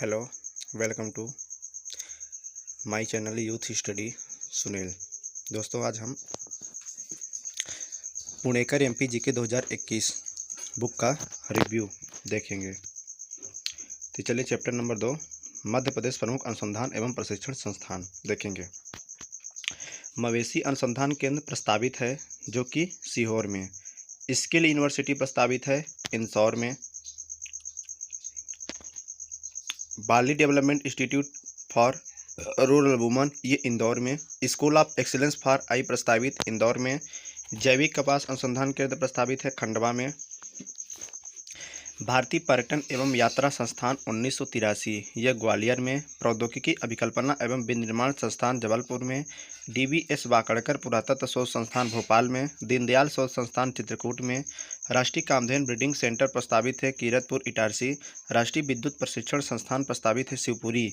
Hello, welcome to my channel youth study Sunil. दोस्तों, आज हम पुणेकर एमपी जीके 2021 बुक का रिव्यू देखेंगे। तो चलिए चैप्टर नंबर 2 मध्य प्रदेश प्रमुख अनुसंधान एवं प्रशिक्षण संस्थान देखेंगे। मवेशी अनुसंधान केंद्र प्रस्तावित है जो कि सीहोर में। स्किल यूनिवर्सिटी प्रस्तावित है इंदौर में। Barli development institute for rural women ये इंदौर में। School of excellence for eye प्रस्तावित इंदौर में। जैविक कपास अनुसंधान केंद्र प्रस्तावित है खंडवा में। भारतीय पर्यटन एवं यात्रा संस्थान 1983 यह ग्वालियर में। प्रौद्योगिकी अभिकल्पना एवं विनिर्माण संस्थान जबलपुर में। DVS वाकड़कर पुरातत्व शोध संस्थान भोपाल में। दीनदयाल शोध संस्थान चित्रकूट में। राष्ट्रीय कामधेनु ब्रीडिंग सेंटर प्रस्तावित है कीरतपुर इटारसी। राष्ट्रीय विद्युत प्रशिक्षण संस्थान प्रस्तावित है Shivpuri.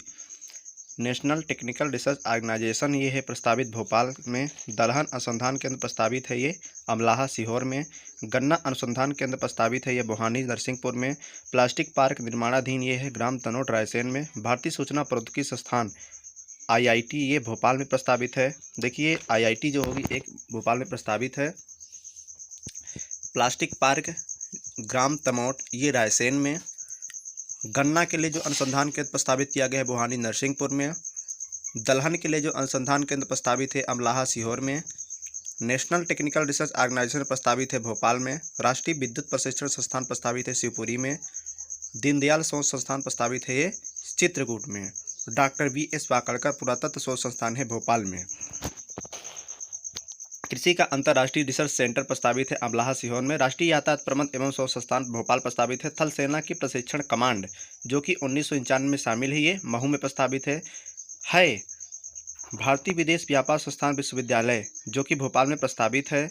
National technical research organisation ये है प्रस्तावित भोपाल में। दलहन अनुसंधान केंद्र प्रस्तावित है ये अमलाहा सीहोर में। गन्ना अनुसंधान केंद्र प्रस्तावित है ये बोहानी नरसिंहपुर में। प्लास्टिक पार्क निर्माणाधीन ये है ग्राम तनोट रायसेन में। भारतीय सूचना प्रौद्योगिकी संस्थान IIT ये भोपाल में प्रस्तावित है। देखिए IIT जो होगी एक भोपाल में प्रस्तावित है। प्लास्टिक पार्क ग्राम तनोट ये रायसेन में। गन्ना के लिए जो अनुसंधान केंद्र प्रस्तावित किया गया है बोहानी नरसिंहपुर में। दलहन के लिए जो अनुसंधान केंद्र प्रस्तावित है अमलाहा सीहोर में। नेशनल टेक्निकल रिसर्च ऑर्गेनाइजेशन प्रस्तावित है भोपाल में। राष्ट्रीय विद्युत प्रशिक्षण संस्थान प्रस्तावित है शिवपुरी में। दीनदयाल शोध संस्थान प्रस्तावित है ये चित्रकूट में। डॉक्टर VS वाकड़कर पुरातत्व शोध संस्थान है भोपाल में। कृषि का अंतर्राष्ट्रीय रिसर्च सेंटर प्रस्तावित है अमलाहा सीहोर में। राष्ट्रीय यातायात प्रबंध एवं शोध संस्थान भोपाल प्रस्तावित है। थल सेना की प्रशिक्षण कमांड जो कि 1991 में शामिल है ये महू में प्रस्तावित है। भारतीय विदेश व्यापार संस्थान विश्वविद्यालय जो कि भोपाल में प्रस्तावित है।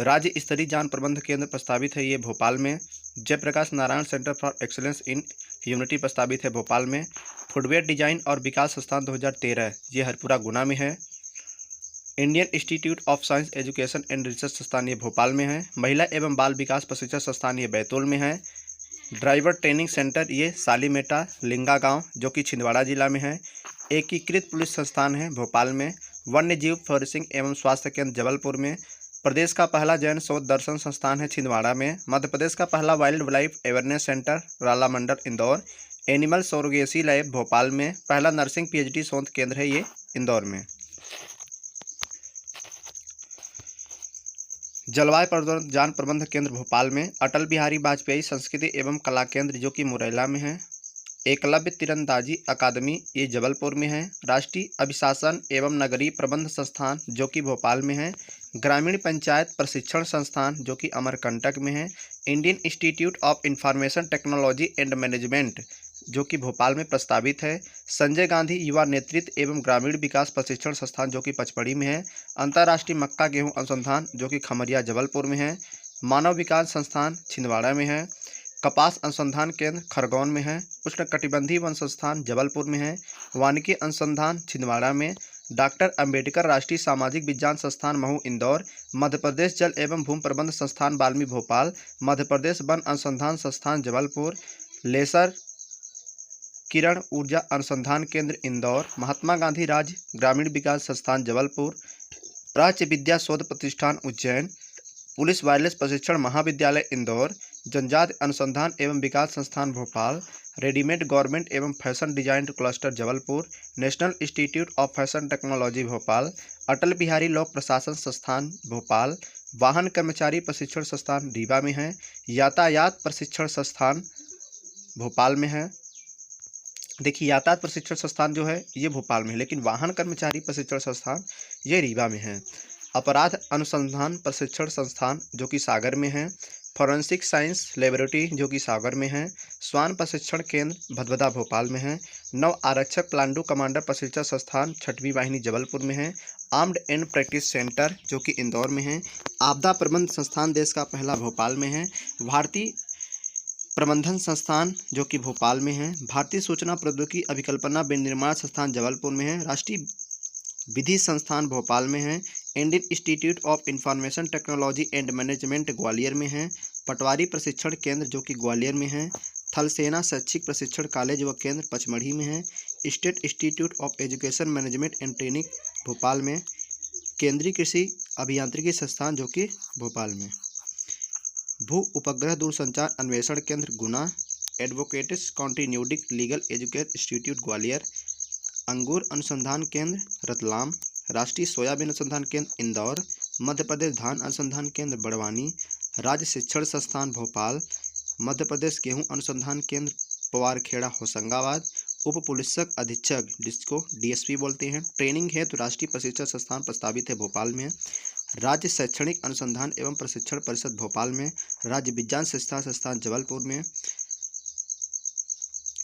राज्य स्तरीय जान प्रबंध केंद्र प्रस्तावित है ये भोपाल में। Jayaprakash Narayan centre for excellence in humanity प्रस्तावित है भोपाल में। फुटवेयर डिजाइन और विकास संस्थान 2013 ये हरपुरा गुना में है। Indian institute of science education and research संस्थान ये भोपाल में है। महिला एवं बाल विकास प्रशिक्षण संस्थान ये बैतूल में है। ड्राइवर ट्रेनिंग सेंटर ये सालीमेटा लिंगा गांव जो कि छिंदवाड़ा जिला में है। एकीकृत पुलिस संस्थान है भोपाल में। वन्य जीव फ्लोरिशिंग एवं स्वास्थ्य केंद्र जबलपुर में। प्रदेश का पहला जैन शोध दर्शन संस्थान है छिंदवाड़ा में। मध्य प्रदेश का पहला वाइल्ड लाइफ अवेयरनेस सेंटर राला मंडल इंदौर। एनिमल सोरोगेसी लैब भोपाल में। पहला नर्सिंग PhD शोध केंद्र है ये इंदौर में। जलवायु परिवर्तन जान प्रबंध केंद्र भोपाल में। अटल बिहारी वाजपेयी संस्कृति एवं कला केंद्र जो कि मुरैला में है। एकलव्य तीरंदाजी अकादमी ये जबलपुर में है। राष्ट्रीय अभिशासन एवं नगरीय प्रबंध संस्थान जो कि भोपाल में है। ग्रामीण पंचायत प्रशिक्षण संस्थान जो कि अमरकंटक में है। Indian institute of information technology and management जो कि भोपाल में प्रस्तावित है। संजय गांधी युवा नेतृत्व एवं ग्रामीण विकास प्रशिक्षण संस्थान जो कि पचमढ़ी में है। अंतर्राष्ट्रीय मक्का गेहूं अनुसंधान जो कि खमरिया जबलपुर में है। मानव विकास संस्थान छिंदवाड़ा में है। कपास अनुसंधान केंद्र खरगोन में है। उष्णकटिबंधीय वन संस्थान जबलपुर में है। वानिकी अनुसंधान छिंदवाड़ा में। डॉक्टर अंबेडकर राष्ट्रीय सामाजिक विज्ञान संस्थान महू इंदौर। मध्य प्रदेश जल एवं भूमि प्रबंध संस्थान बाल्मी भोपाल। मध्य प्रदेश वन अनुसंधान संस्थान जबलपुर। लेसर किरण ऊर्जा अनुसंधान केंद्र इंदौर। महात्मा गांधी राज्य ग्रामीण विकास संस्थान जबलपुर। प्राच्य विद्या शोध प्रतिष्ठान उज्जैन। पुलिस वायरलेस प्रशिक्षण महाविद्यालय इंदौर। जनजाति अनुसंधान एवं विकास संस्थान भोपाल। रेडीमेड गवर्नमेंट एवं fashion design cluster Jabalpur. National institute of fashion technology Bhopal. Atal Bihari लोक प्रशासन संस्थान भोपाल। वाहन कर्मचारी प्रशिक्षण संस्थान रीवा में है। यातायात प्रशिक्षण संस्थान भोपाल में है। देखिए यातायात प्रशिक्षण संस्थान जो है ये भोपाल में है, लेकिन वाहन कर्मचारी प्रशिक्षण संस्थान ये रीवा में है। अपराध अनुसंधान प्रशिक्षण संस्थान जो कि सागर में है। फॉरेंसिक साइंस लेबोरेटरी जो कि सागर में है। स्वान प्रशिक्षण केंद्र भदभदा भोपाल में है। नव आरक्षक प्लांडू कमांडर प्रशिक्षण संस्थान 6वीं वाहिनी जबलपुर में है। आर्म्ड एंड प्रैक्टिस सेंटर जो कि इंदौर में है। आपदा प्रबंध संस्थान देश का पहला भोपाल में है। भारतीय प्रबंधन संस्थान जो कि भोपाल में है। भारतीय सूचना प्रौद्योगिकी अभिकल्पना विनिर्माण संस्थान जबलपुर में है। राष्ट्रीय विधि संस्थान भोपाल में है। Indian institute of information technology and management Gwalior में है। पटवारी प्रशिक्षण केंद्र जो कि ग्वालियर में है। थल सेना शैक्षिक प्रशिक्षण कॉलेज व केंद्र पचमढ़ी में है। State institute of education management and training Bhopal में। केंद्रीय कृषि अभियांत्रिकी संस्थान जो कि भोपाल में। भू उपग्रह दूरसंचार अन्वेषण केंद्र Guna. Advocates continuing legal education institute Gwalior. अंगूर अनुसंधान केंद्र रतलाम। राष्ट्रीय सोयाबीन अनुसंधान केंद्र इंदौर। मध्य प्रदेश धान अनुसंधान केंद्र बड़वानी। राज्य शिक्षण संस्थान भोपाल। मध्य प्रदेश गेहूं अनुसंधान केंद्र पवारखेड़ा होशंगाबाद। उप पुलिसक अधीक्षक जिसको डीएसपी बोलते हैं। ट्रेनिंग है तो राष्ट्रीय प्रशिक्षण संस्थान प्रस्तावित है भोपाल में। राज्य शैक्षणिक अनुसंधान एवं प्रशिक्षण परिषद भोपाल में। राज्य विज्ञान संस्थान जबलपुर में।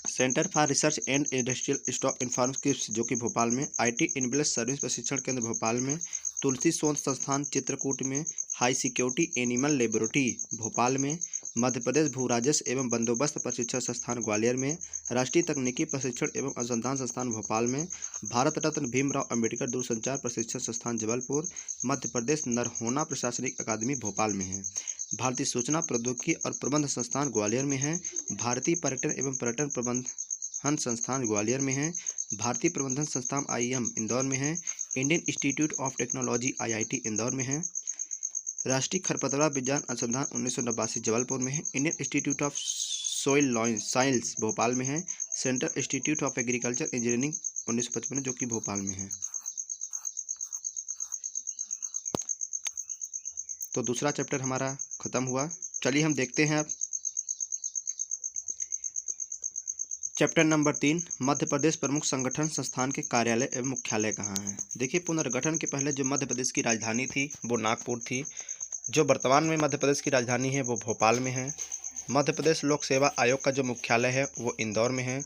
Centre for research and industrial stock informatics जो कि भोपाल में। आईटी इनबिल्ट सर्विस प्रशिक्षण केंद्र भोपाल में। तुलसी शोध संस्थान चित्रकूट में। High security animal laboratory Bhopal में। मध्य प्रदेश भू राजस्व एवं बंदोबस्त प्रशिक्षण संस्थान ग्वालियर में। राष्ट्रीय तकनीकी प्रशिक्षण एवं अनुसंधान संस्थान भोपाल में। भारत रत्न भीमराव अंबेडकर दूरसंचार प्रशिक्षण संस्थान जबलपुर। मध्य प्रदेश नरहोना प्रशासनिक अकादमी भोपाल में है। भारतीय सूचना प्रौद्योगिकी और प्रबंध संस्थान ग्वालियर में है। भारतीय पर्यटन एवं पर्यटन प्रबंधन संस्थान ग्वालियर में है। भारतीय प्रबंधन संस्थान आईएम इंदौर में है। Indian institute of technology IIT Indore में है। राष्ट्रीय खरपतवार विज्ञान अनुसंधान 1989 जबलपुर में है। Indian institute of soil science Bhopal में है। Central institute of agriculture engineering 1955 जो कि भोपाल में है। तो दूसरा चैप्टर हमारा खत्म हुआ। चलिए हम देखते हैं अब चैप्टर नंबर 3 मध्य प्रदेश प्रमुख संगठन संस्थान के कार्यालय एवं मुख्यालय कहाँ हैं। देखिए, पुनर्गठन के पहले जो मध्य प्रदेश की राजधानी थी वो नागपुर थी। जो वर्तमान में मध्य प्रदेश की राजधानी है वो भोपाल में है। मध्य प्रदेश लोक सेवा आयोग का जो मुख्यालय है वो इंदौर में है।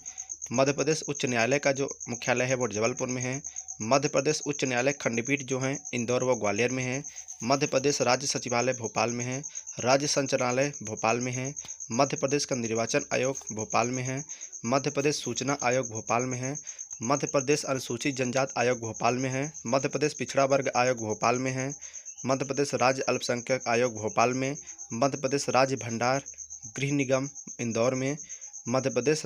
मध्य प्रदेश उच्च न्यायालय का जो मुख्यालय है वो जबलपुर में है। मध्य प्रदेश उच्च न्यायालय खंडपीठ जो है इंदौर व ग्वालियर में है। मध्य प्रदेश राज्य सचिवालय भोपाल में है। राज्य संचालनालय भोपाल में है। मध्य प्रदेश का निर्वाचन आयोग भोपाल में है। मध्य प्रदेश सूचना आयोग भोपाल में है। मध्य प्रदेश अनुसूचित जनजाति आयोग भोपाल में है। मध्य प्रदेश पिछड़ा वर्ग आयोग भोपाल में है। मध्य प्रदेश राज्य अल्पसंख्यक आयोग भोपाल में। मध्य प्रदेश राज्य भंडार गृह निगम इंदौर में। मध्य प्रदेश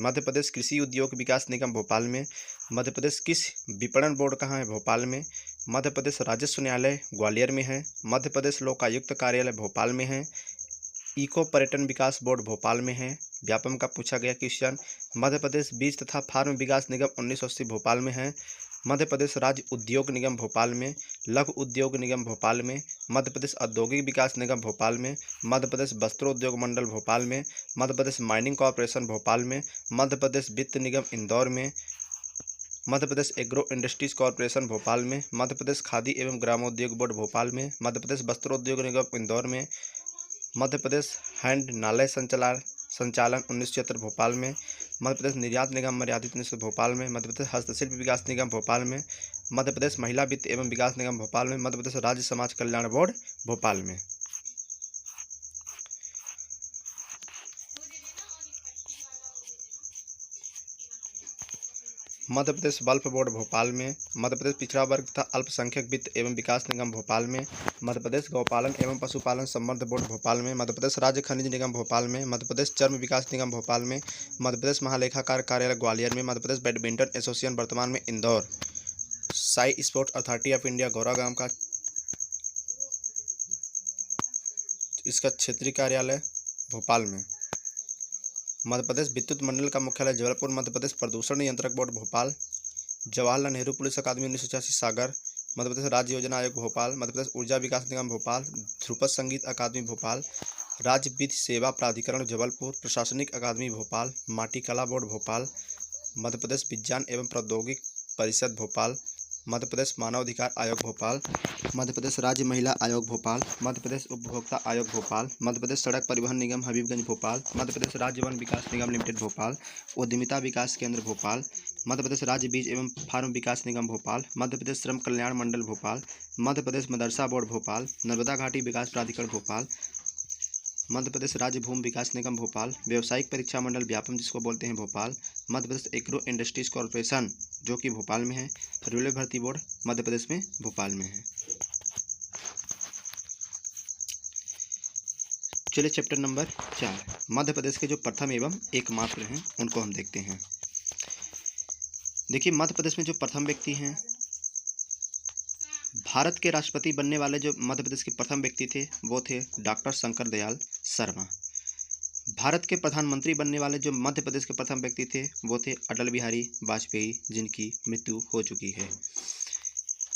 मध्य प्रदेश कृषि उद्योग विकास निगम भोपाल में। मध्य प्रदेश कृषि विपणन बोर्ड कहाँ है? भोपाल में। मध्य प्रदेश राजस्व न्यायालय ग्वालियर में है। मध्य प्रदेश लोकायुक्त कार्यालय भोपाल में है। इको पर्यटन विकास बोर्ड भोपाल में है। व्यापम का पूछा गया क्वेश्चन। मध्य प्रदेश बीज तथा फार्म विकास निगम 1980 भोपाल में है। मध्य प्रदेश राज्य उद्योग निगम भोपाल में। लघु उद्योग निगम भोपाल में। मध्य प्रदेश औद्योगिक विकास निगम भोपाल में। मध्य प्रदेश वस्त्रोद्योग मंडल भोपाल में। मध्य प्रदेश माइनिंग कॉरपोरेशन भोपाल में। मध्य प्रदेश वित्त निगम इंदौर में। Madhya Pradesh agro industries corporation Bhopal में। मध्य प्रदेश खादी एवं ग्रामोद्योग बोर्ड भोपाल में। मध्य प्रदेश वस्त्रोद्योग निगम इंदौर में। मध्य प्रदेश हैंड नालय संचालन 1976 भोपाल में। मध्य प्रदेश निर्यात निगम मर्यादित 1900 भोपाल में। मध्य प्रदेश हस्तशिल्प विकास निगम भोपाल में। मध्य प्रदेश महिला वित्त एवं विकास निगम भोपाल में। मध्य प्रदेश राज्य समाज कल्याण बोर्ड भोपाल में। मध्य प्रदेश वल्फ बोर्ड भोपाल में। मध्य प्रदेश पिछड़ा वर्ग तथा अल्पसंख्यक वित्त एवं विकास निगम भोपाल में। मध्य प्रदेश गौपालन एवं पशुपालन संवर्धन बोर्ड भोपाल में। मध्य प्रदेश राज्य खनिज निगम भोपाल में। मध्य प्रदेश चर्म विकास निगम भोपाल में। मध्य प्रदेश महालेखाकार कार्यालय ग्वालियर में। मध्य प्रदेश बैडमिंटन एसोसिएशन वर्तमान में Indore. SAI sports authority of India Gauragaon का इसका क्षेत्रीय कार्यालय भोपाल में। मध्य प्रदेश विद्युत मंडल का मुख्यालय जबलपुर। मध्य प्रदेश प्रदूषण नियंत्रक बोर्ड भोपाल। जवाहरलाल नेहरू पुलिस अकादमी 1986 सागर। मध्य प्रदेश राज्य योजना आयोग भोपाल। मध्य प्रदेश ऊर्जा विकास निगम भोपाल। ध्रुपद संगीत अकादमी भोपाल। राज्य विधि सेवा प्राधिकरण जबलपुर। प्रशासनिक अकादमी भोपाल। माटी कला बोर्ड भोपाल। मध्य प्रदेश विज्ञान एवं प्रौद्योगिक परिषद भोपाल। मध्य प्रदेश मानव अधिकार आयोग भोपाल। मध्य प्रदेश राज्य महिला आयोग भोपाल। मध्य प्रदेश उपभोक्ता आयोग भोपाल। मध्य प्रदेश सड़क परिवहन निगम हबीबगंज भोपाल। मध्य प्रदेश राज्य वन विकास निगम लिमिटेड भोपाल। उद्यमिता विकास केंद्र भोपाल। मध्य प्रदेश राज्य बीज एवं फार्म विकास निगम भोपाल। मध्य प्रदेश श्रम कल्याण मंडल भोपाल। मध्य प्रदेश मदरसा बोर्ड भोपाल। नर्मदा घाटी विकास प्राधिकरण भोपाल। मध्य प्रदेश राज्य भूमि विकास निगम भोपाल। व्यावसायिक परीक्षा मंडल व्यापम जिसको बोलते हैं Bhopal. Madhya Pradesh agro industries corporation जो कि भोपाल में है। रेलवे भर्ती बोर्ड मध्य प्रदेश में भोपाल में है। चलिए चैप्टर नंबर 4 मध्य प्रदेश के जो प्रथम एवं एकमात्र हैं उनको हम देखते हैं। देखिए मध्य प्रदेश में जो प्रथम व्यक्ति हैं, भारत के राष्ट्रपति बनने वाले जो मध्य प्रदेश के प्रथम व्यक्ति थे वो थे डॉक्टर शंकर दयाल शर्मा। भारत के प्रधानमंत्री बनने वाले जो मध्य प्रदेश के प्रथम व्यक्ति थे वो थे अटल बिहारी वाजपेयी, जिनकी मृत्यु हो चुकी है।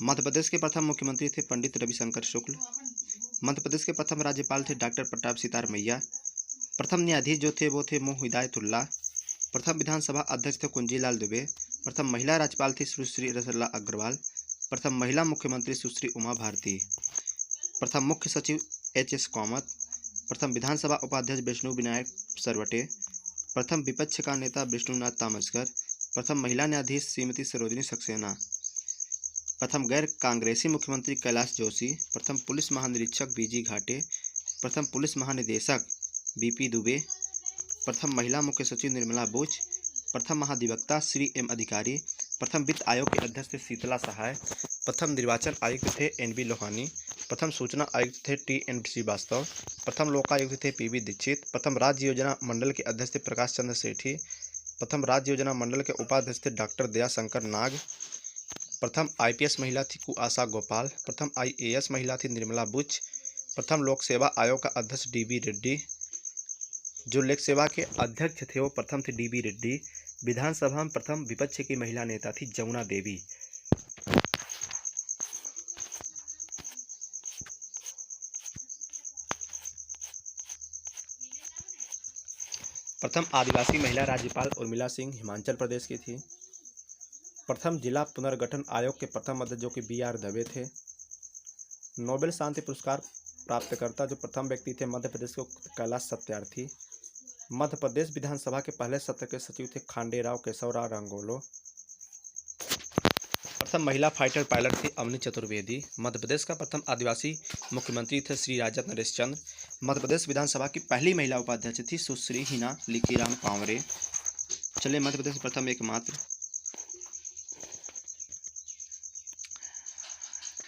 मध्य प्रदेश के प्रथम मुख्यमंत्री थे पंडित रविशंकर शुक्ल। मध्य प्रदेश के प्रथम राज्यपाल थे डॉक्टर प्रताप सितार मैया। प्रथम न्यायाधीश जो थे वो थे मो हिदायतुल्लाह। प्रथम विधानसभा अध्यक्ष थे कुंजीलाल दुबे। प्रथम महिला राज्यपाल थी सुश्री रसल्ला अग्रवाल। प्रथम महिला मुख्यमंत्री सुश्री उमा भारती। प्रथम मुख्य सचिव एच.एस. कामत। प्रथम विधानसभा उपाध्यक्ष विष्णु विनायक सरवटे। प्रथम विपक्ष का नेता विष्णुनाथ तामस्कर। प्रथम महिला न्यायाधीश श्रीमती सरोजिनी सक्सेना। प्रथम गैर कांग्रेसी मुख्यमंत्री कैलाश जोशी। प्रथम पुलिस महानिरीक्षक बी.जी. घाटे। प्रथम पुलिस महानिदेशक बी.पी. दुबे। प्रथम महिला मुख्य सचिव निर्मला बुच। प्रथम महाधिवक्ता श्री एम. अधिकारी। प्रथम वित्त आयोग के अध्यक्ष थे शीतला सहाय। प्रथम निर्वाचन आयुक्त थे एन.बी. लोहानी। प्रथम सूचना आयुक्त थे टी.एन. श्रीवास्तव। प्रथम लोकायुक्त थे पी.बी. दीक्षित। प्रथम राज्य योजना मंडल के अध्यक्ष थे प्रकाश चंद्र सेठी। प्रथम राज्य योजना मंडल के उपाध्यक्ष थे डॉक्टर दया शंकर नाग। प्रथम आईपीएस महिला थी कुआशा गोपाल। प्रथम आईएएस महिला थी निर्मला बुच। प्रथम लोक सेवा आयोग का अध्यक्ष डी.बी. रेड्डी। जो लोक सेवा के अध्यक्ष थे वो प्रथम थे डी.बी. रेड्डी। विधानसभा में प्रथम विपक्ष की महिला नेता थी जमुना देवी। प्रथम आदिवासी महिला राज्यपाल उर्मिला सिंह हिमाचल प्रदेश की थी। प्रथम जिला पुनर्गठन आयोग के प्रथम अध्यक्ष जो कि बी.आर. दवे थे। नोबेल शांति पुरस्कार प्राप्तकर्ता जो प्रथम व्यक्ति थे मध्य प्रदेश के कैलाश सत्यार्थी। मध्य प्रदेश विधानसभा के पहले सत्र के सचिव थे खांडेराव केशवराव रंगोलो। प्रथम महिला फाइटर पायलट थी अवनी चतुर्वेदी। मध्य प्रदेश का प्रथम आदिवासी मुख्यमंत्री थे श्री राजा नरेश चंद्र। मध्य प्रदेश विधानसभा की पहली महिला उपाध्यक्ष थी सुश्री हिना लिखीराम कांवरे। चलिए मध्य प्रदेश प्रथम एकमात्र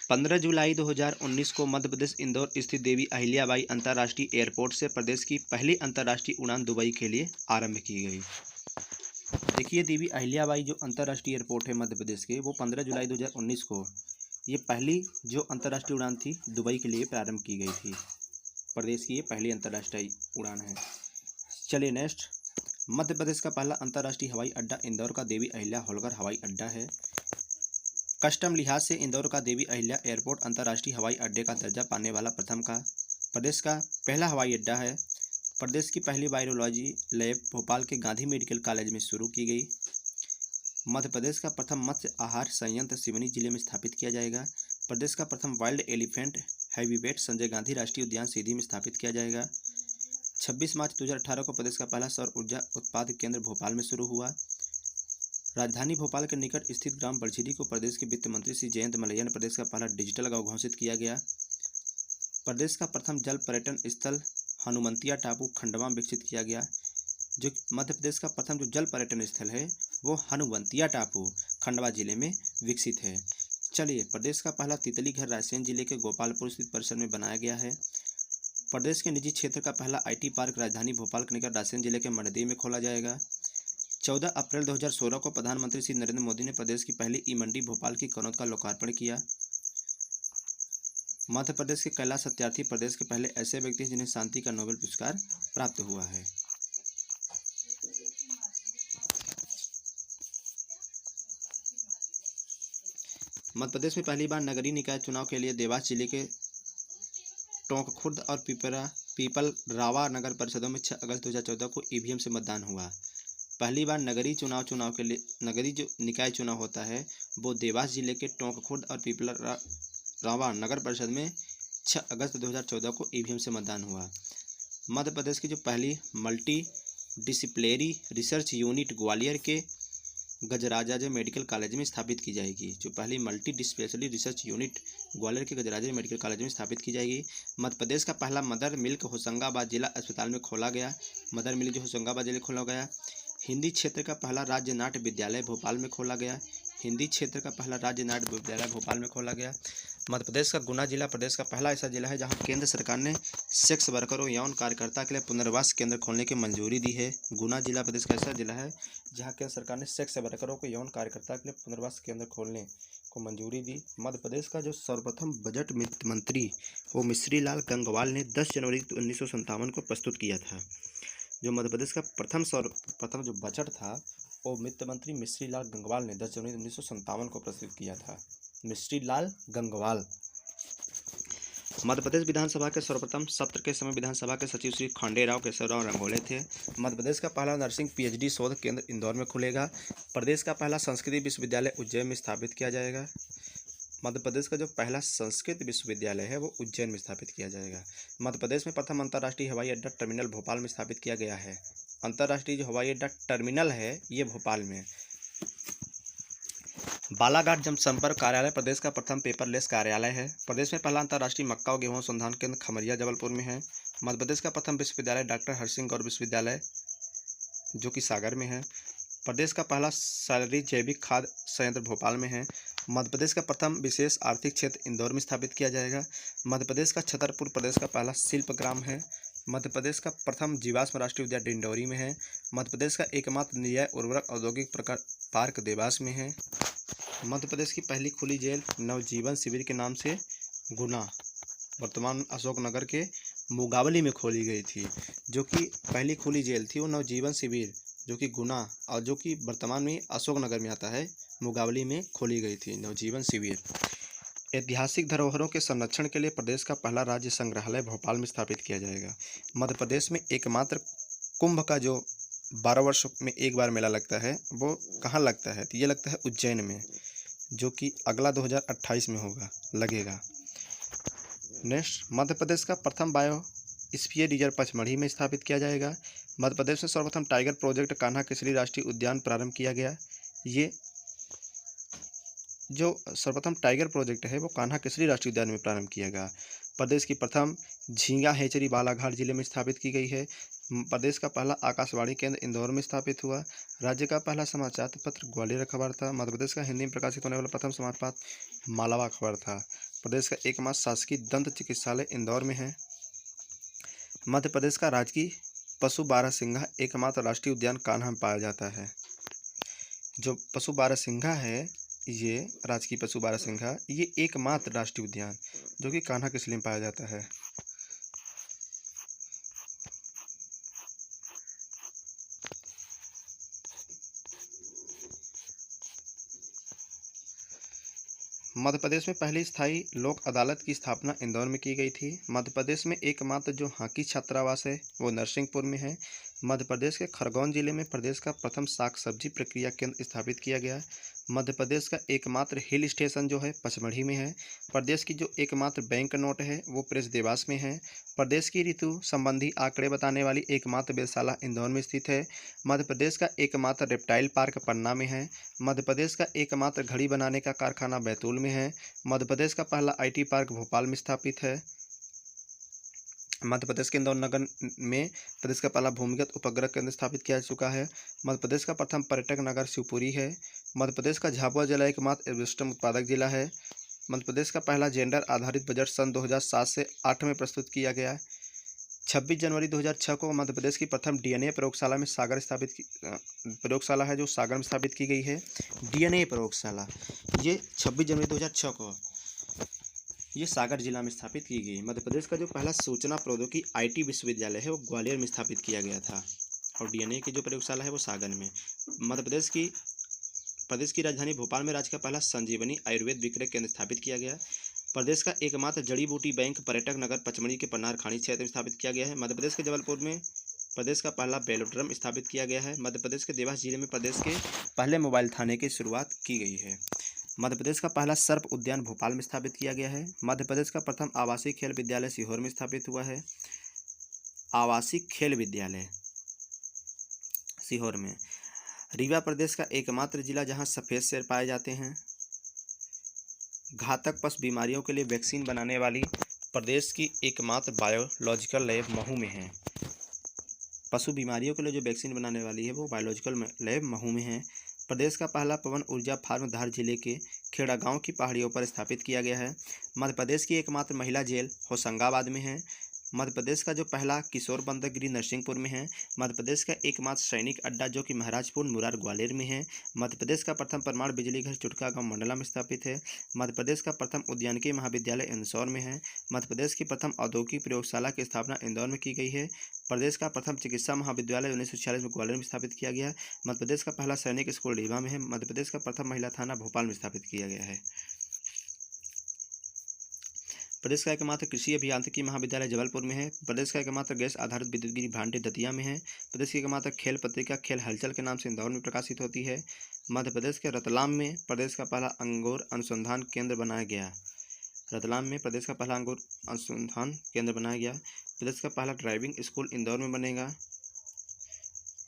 15 जुलाई 2019 को मध्य प्रदेश इंदौर स्थित देवी अहिल्याबाई अंतर्राष्ट्रीय एयरपोर्ट से प्रदेश की पहली अंतर्राष्ट्रीय उड़ान दुबई के लिए आरंभ की गई। देखिए देवी अहिल्याबाई जो अंतर्राष्ट्रीय एयरपोर्ट है मध्य प्रदेश के वो 15 जुलाई 2019 को ये पहली जो अंतर्राष्ट्रीय उड़ान थी दुबई के लिए प्रारंभ की गई थी। प्रदेश की ये पहली अंतर्राष्ट्रीय उड़ान है। चलिए नेक्स्ट, मध्य प्रदेश का पहला अंतर्राष्ट्रीय हवाई अड्डा इंदौर का देवी अहिल्या होलकर हवाई अड्डा है। कस्टम लिहाज से इंदौर का देवी अहिल्या एयरपोर्ट अंतर्राष्ट्रीय हवाई अड्डे का दर्जा पाने वाला प्रदेश का पहला हवाई अड्डा है। प्रदेश की पहली वायरोलॉजी लैब भोपाल के गांधी मेडिकल कॉलेज में शुरू की गई। मध्य प्रदेश का प्रथम मत्स्य आहार संयंत्र सिवनी जिले में स्थापित किया जाएगा। प्रदेश का प्रथम wild elephant heavyweight Sanjay Gandhi राष्ट्रीय उद्यान सीधी में स्थापित किया जाएगा। 26 मार्च 2018 को प्रदेश का पहला सौर ऊर्जा उत्पादन केंद्र भोपाल में शुरू हुआ। राजधानी भोपाल के निकट स्थित ग्राम बड़झिरी को प्रदेश के वित्त मंत्री श्री जयंत मलैया ने प्रदेश का पहला डिजिटल गांव घोषित किया गया। प्रदेश का प्रथम जल पर्यटन स्थल हनुमंतिया टापू खंडवा में विकसित किया गया। जो मध्य प्रदेश का प्रथम जो जल पर्यटन स्थल है वो हनुमंतिया टापू खंडवा जिले में विकसित है। चलिए, प्रदेश का पहला तितली घर रायसेन जिले के गोपालपुर स्थित परिसर में बनाया गया है। प्रदेश के निजी क्षेत्र का पहला IT पार्क राजधानी भोपाल के निकट रायसेन जिले के मडदी में खोला जाएगा। 14 अप्रैल 2016 को प्रधानमंत्री श्री नरेंद्र मोदी ने प्रदेश की पहली ई-मंडी भोपाल की कनौत का लोकार्पण किया। मध्य प्रदेश के कैलाश सत्यार्थी प्रदेश के पहले ऐसे व्यक्ति हैं जिन्हें शांति का नोबेल पुरस्कार प्राप्त हुआ है। मध्य प्रदेश में पहली बार नगरीय निकाय चुनाव के लिए देवास जिले के टोंक खुर्द और पीपल रावा नगर परिषदों में 6 अगस्त 2014 को ईवीएम से मतदान हुआ। पहली बार नगरीय चुनाव के लिए नगरीय जो निकाय चुनाव होता है वो देवास जिले के टोंक खुर्द और पीपल रावा नगर परिषद में 6 अगस्त 2014 को ईवीएम से मतदान हुआ। मध्य प्रदेश की जो पहली multi disciplinary research unit Gwalior के गजराजा मेडिकल कॉलेज में स्थापित की जाएगी। जो पहली multi disciplinary research unit Gwalior के गजराजा मेडिकल कॉलेज में स्थापित की जाएगी। मध्य प्रदेश का पहला मदर मिल्क होशंगाबाद जिला अस्पताल में खोला गया। मदर मिल्क जो होशंगाबाद जिले खोला गया। हिंदी क्षेत्र का पहला राज्य नाट्य विद्यालय भोपाल में खोला गया। हिंदी क्षेत्र का पहला राज्य नाट्य विद्यालय भोपाल में खोला गया। मध्य प्रदेश का गुना जिला प्रदेश का पहला ऐसा जिला है जहां केंद्र सरकार ने सेक्स वर्कर और यौन कार्यकर्ता के लिए पुनर्वास केंद्र खोलने की मंजूरी दी है। गुना जिला प्रदेश का ऐसा जिला है जहां केंद्र सरकार ने सेक्स वर्करों को यौन कार्यकर्ता के लिए पुनर्वास केंद्र खोलने को मंजूरी दी। मध्य प्रदेश का जो सर्वप्रथम बजट वित्त मंत्री वो मिश्री लाल गंगवाल ने 10 जनवरी 1957 को प्रस्तुत किया था। जो मध्य प्रदेश का प्रथम जो बजट था वो वित्त मंत्री मिश्री लाल गंगवाल ने 10 जनवरी 1957 को प्रस्तुत किया था। मिश्री लाल गंगवाल। मध्य प्रदेश विधानसभा के सर्वप्रथम सत्र के समय विधानसभा के सचिव श्री खंडेराव केशवराव रंगोले थे। मध्य प्रदेश का पहला नर्सिंग पीएचडी शोध केंद्र इंदौर में खुलेगा। प्रदेश का पहला संस्कृत विश्वविद्यालय उज्जैन में स्थापित किया जाएगा। मध्य प्रदेश का जो पहला संस्कृत विश्वविद्यालय है वो उज्जैन में स्थापित किया जाएगा। मध्य प्रदेश में प्रथम अंतर्राष्ट्रीय हवाई अड्डा टर्मिनल भोपाल में स्थापित किया गया है। अंतर्राष्ट्रीय जो हवाई अड्डा टर्मिनल है ये भोपाल में। बालाघाट जनसंपर्क कार्यालय प्रदेश का प्रथम पेपरलेस कार्यालय है। प्रदेश में पहला अंतर्राष्ट्रीय मक्का और गेहूं अनुसंधान केंद्र खमरिया जबलपुर में है। मध्य प्रदेश का प्रथम विश्वविद्यालय डॉक्टर हरसिंह गौर विश्वविद्यालय जो कि सागर में है। प्रदेश का पहला सैलरी जैविक खाद संयंत्र भोपाल में है। मध्य प्रदेश का प्रथम विशेष आर्थिक क्षेत्र इंदौर में स्थापित किया जाएगा। मध्य प्रदेश का छतरपुर प्रदेश का पहला शिल्प ग्राम है। मध्य प्रदेश का प्रथम जीवाश्म राष्ट्रीय उद्यान डिंडौरी में है। मध्य प्रदेश का एकमात्र निर्यात उर्वरक औद्योगिक पार्क देवास में है। मध्य प्रदेश की पहली खुली जेल नवजीवन शिविर के नाम से गुना वर्तमान अशोकनगर के मुगावली में खोली गई थी। जो कि पहली खुली जेल थी वो नवजीवन शिविर जो कि गुना और जो कि वर्तमान में अशोकनगर में आता है मुगावली में खोली गई थी नवजीवन शिविर। ऐतिहासिक धरोहरों के संरक्षण के लिए प्रदेश का पहला राज्य संग्रहालय भोपाल में स्थापित किया जाएगा। मध्य प्रदेश में एकमात्र कुंभ का जो 12 वर्ष में एक बार मेला लगता है वो कहाँ लगता है तो ये लगता है उज्जैन में, जो कि अगला 2028 में लगेगा। नेक्स्ट, मध्य प्रदेश का प्रथम बायोस्फीयर रिजर्व पचमढ़ी में स्थापित किया जाएगा। मध्य प्रदेश में सर्वप्रथम टाइगर प्रोजेक्ट कान्हा केसरी राष्ट्रीय उद्यान प्रारंभ किया गया। ये जो सर्वप्रथम टाइगर प्रोजेक्ट है वो कान्हा केसरी राष्ट्रीय उद्यान में प्रारंभ किया गया। प्रदेश की प्रथम झींगा हैचरी बालाघाट जिले में स्थापित की गई है। प्रदेश का पहला आकाशवाणी केंद्र इंदौर में स्थापित हुआ। राज्य का पहला समाचार पत्र ग्वालियर अखबार था। मध्य प्रदेश का हिंदी में प्रकाशित होने वाला प्रथम समाचार पत्र मालवा अखबार था। प्रदेश का एकमात्र शासकीय दंत चिकित्सालय इंदौर में है। मध्य प्रदेश का राजकीय पशु बारहसिंघा एकमात्र राष्ट्रीय उद्यान कान्हा में पाया जाता है। जो पशु बारहसिंघा है ये राजकीय पशु बारहसिंघा ये एकमात्र राष्ट्रीय उद्यान जो कि कान्हा किसली में पाया जाता है। मध्य प्रदेश में पहली स्थायी लोक अदालत की स्थापना इंदौर में की गई थी। मध्य प्रदेश में एकमात्र जो हॉकी छात्रावास है वो नरसिंहपुर में है। मध्य प्रदेश के खरगोन जिले में प्रदेश का प्रथम साग सब्जी प्रक्रिया केंद्र स्थापित किया गया। मध्य प्रदेश का एकमात्र हिल स्टेशन जो है पचमढ़ी में है। प्रदेश की जो एकमात्र बैंक नोट है वो प्रेस देवास में है। प्रदेश की ऋतु संबंधी आंकड़े बताने वाली एकमात्र वेधशाला इंदौर में स्थित है। मध्य प्रदेश का एकमात्र रेप्टाइल पार्क पन्ना में है। मध्य प्रदेश का एकमात्र घड़ी बनाने का कारखाना बैतूल में है। मध्य प्रदेश का पहला आईटी पार्क भोपाल में स्थापित है। मध्य प्रदेश के इंदौर नगर में प्रदेश का पहला भूमिगत उपग्रह केंद्र स्थापित किया जा चुका है। मध्य प्रदेश का प्रथम पर्यटक नगर शिवपुरी है। मध्य प्रदेश का झाबुआ जिला एकमात्र एल्वेस्टम उत्पादक जिला है। मध्य प्रदेश का पहला जेंडर आधारित बजट सन 2007 से 8 में प्रस्तुत किया गया। 26 जनवरी 2006 को मध्य प्रदेश की प्रथम डीएनए प्रयोगशाला में प्रयोगशाला है जो सागर में स्थापित की गई है। डीएनए प्रयोगशाला ये 26 जनवरी 2006 को ये सागर जिला में स्थापित की गई। मध्य प्रदेश का जो पहला सूचना प्रौद्योगिकी आईटी विश्वविद्यालय है वो ग्वालियर में स्थापित किया गया था और डीएनए की जो प्रयोगशाला है वो सागर में। मध्य प्रदेश की राजधानी भोपाल में राज्य का पहला संजीवनी आयुर्वेद विक्रय केंद्र स्थापित किया गया। प्रदेश का एकमात्र जड़ी बूटी बैंक पर्यटक नगर पचमढ़ी के पन्नार खाड़ी क्षेत्र में स्थापित किया गया है। मध्य प्रदेश के जबलपुर में प्रदेश का पहला वेलोड्रम स्थापित किया गया है। मध्य प्रदेश के देवास जिले में प्रदेश के पहले मोबाइल थाने की शुरुआत की गई है। मध्य प्रदेश का पहला सर्प उद्यान भोपाल में स्थापित किया गया है। मध्य प्रदेश का प्रथम आवासीय खेल विद्यालय सीहोर में स्थापित हुआ है। आवासीय खेल विद्यालय सीहोर में। रीवा प्रदेश का एकमात्र जिला जहां सफ़ेद शेर पाए जाते हैं। घातक पशु बीमारियों के लिए वैक्सीन बनाने वाली प्रदेश की एकमात्र बायोलॉजिकल लैब महू में है। पशु बीमारियों के लिए जो वैक्सीन बनाने वाली है वो बायोलॉजिकल लैब महू में है। प्रदेश का पहला पवन ऊर्जा फार्म धार जिले के खेड़ा गांव की पहाड़ियों पर स्थापित किया गया है। मध्य प्रदेश की एकमात्र महिला जेल होशंगाबाद में है। मध्य प्रदेश का जो पहला किशोर बंदर गृह नरसिंहपुर में है। मध्य प्रदेश का एकमात्र सैनिक अड्डा जो कि महाराजपुर मुरार ग्वालियर में है। मध्य प्रदेश का प्रथम परमाणु बिजली घर चुटका गांव मंडला में स्थापित है। मध्य प्रदेश का प्रथम उद्यानिकी महाविद्यालय इंदौर में है। मध्य प्रदेश की प्रथम औद्योगिक प्रयोगशाला की स्थापना इंदौर में की गई है। प्रदेश का प्रथम चिकित्सा महाविद्यालय 1946 में ग्वालियर में स्थापित किया गया है। मध्य प्रदेश का पहला सैनिक स्कूल रीवा में है। मध्य प्रदेश का प्रथम महिला थाना भोपाल में स्थापित किया गया है। प्रदेश का एकमात्र कृषि अभियांत्रिकी महाविद्यालय जबलपुर में है। प्रदेश का एकमात्र गैस आधारित विद्युत गिरी भांडे दतिया में है। प्रदेश की एकमात्र खेल पत्रिका खेल हलचल के नाम से इंदौर में प्रकाशित होती है। मध्य प्रदेश के रतलाम में प्रदेश का पहला अंगूर अनुसंधान केंद्र बनाया गया। रतलाम में प्रदेश का पहला अंगूर अनुसंधान केंद्र बनाया गया। प्रदेश का पहला ड्राइविंग स्कूल इंदौर में बनेगा।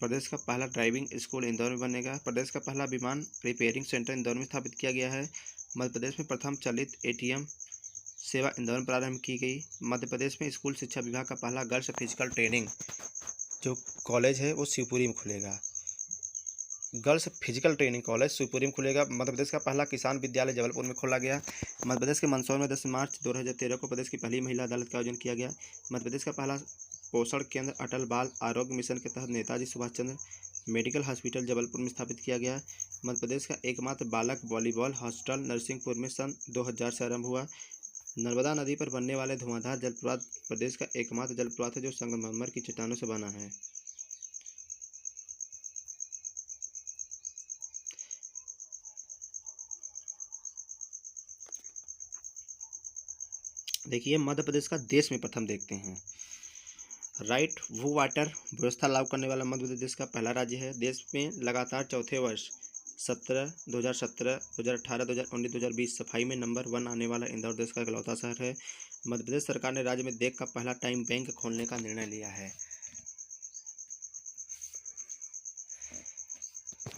प्रदेश का पहला ड्राइविंग स्कूल इंदौर में बनेगा। प्रदेश का पहला विमान रिपेयरिंग सेंटर इंदौर में स्थापित किया गया है। मध्य प्रदेश में प्रथम चलित एटीएम सेवा इंदौर में प्रारंभ की गई। मध्य प्रदेश में स्कूल शिक्षा विभाग का पहला गर्ल्स फिजिकल ट्रेनिंग जो कॉलेज है वो शिवपुरी में खुलेगा। Girls physical training college Shivpuri में खुलेगा। मध्य प्रदेश का पहला किसान विद्यालय जबलपुर में खोला गया। मध्य प्रदेश के मंदसौर में 10 मार्च 2013 को प्रदेश की पहली महिला अदालत का आयोजन किया गया। मध्य प्रदेश का पहला पोषण केंद्र अटल बाल आरोग्य मिशन के तहत नेताजी सुभाष चंद्र मेडिकल हॉस्पिटल जबलपुर में स्थापित किया गया। मध्य प्रदेश का एकमात्र बालक वॉलीबॉल हॉस्टल नरसिंहपुर में सन 2000 से आरंभ हुआ। नर्मदा नदी पर बनने वाले धुआंधार जलप्रपात प्रदेश का एकमात्र जलप्रपात है जो संगमरमर की चट्टानों से बना है। देखिए मध्य प्रदेश का देश में प्रथम देखते हैं। राइट भू वाटर व्यवस्था लागू करने वाला मध्य प्रदेश का पहला राज्य है। देश में लगातार चौथे वर्ष 2017, 2018, 2019, 2020 सफाई में नंबर 1 आने वाला इंदौर देश का इकलौता शहर है। मध्य प्रदेश सरकार ने राज्य में देश का पहला टाइम बैंक खोलने का निर्णय लिया है।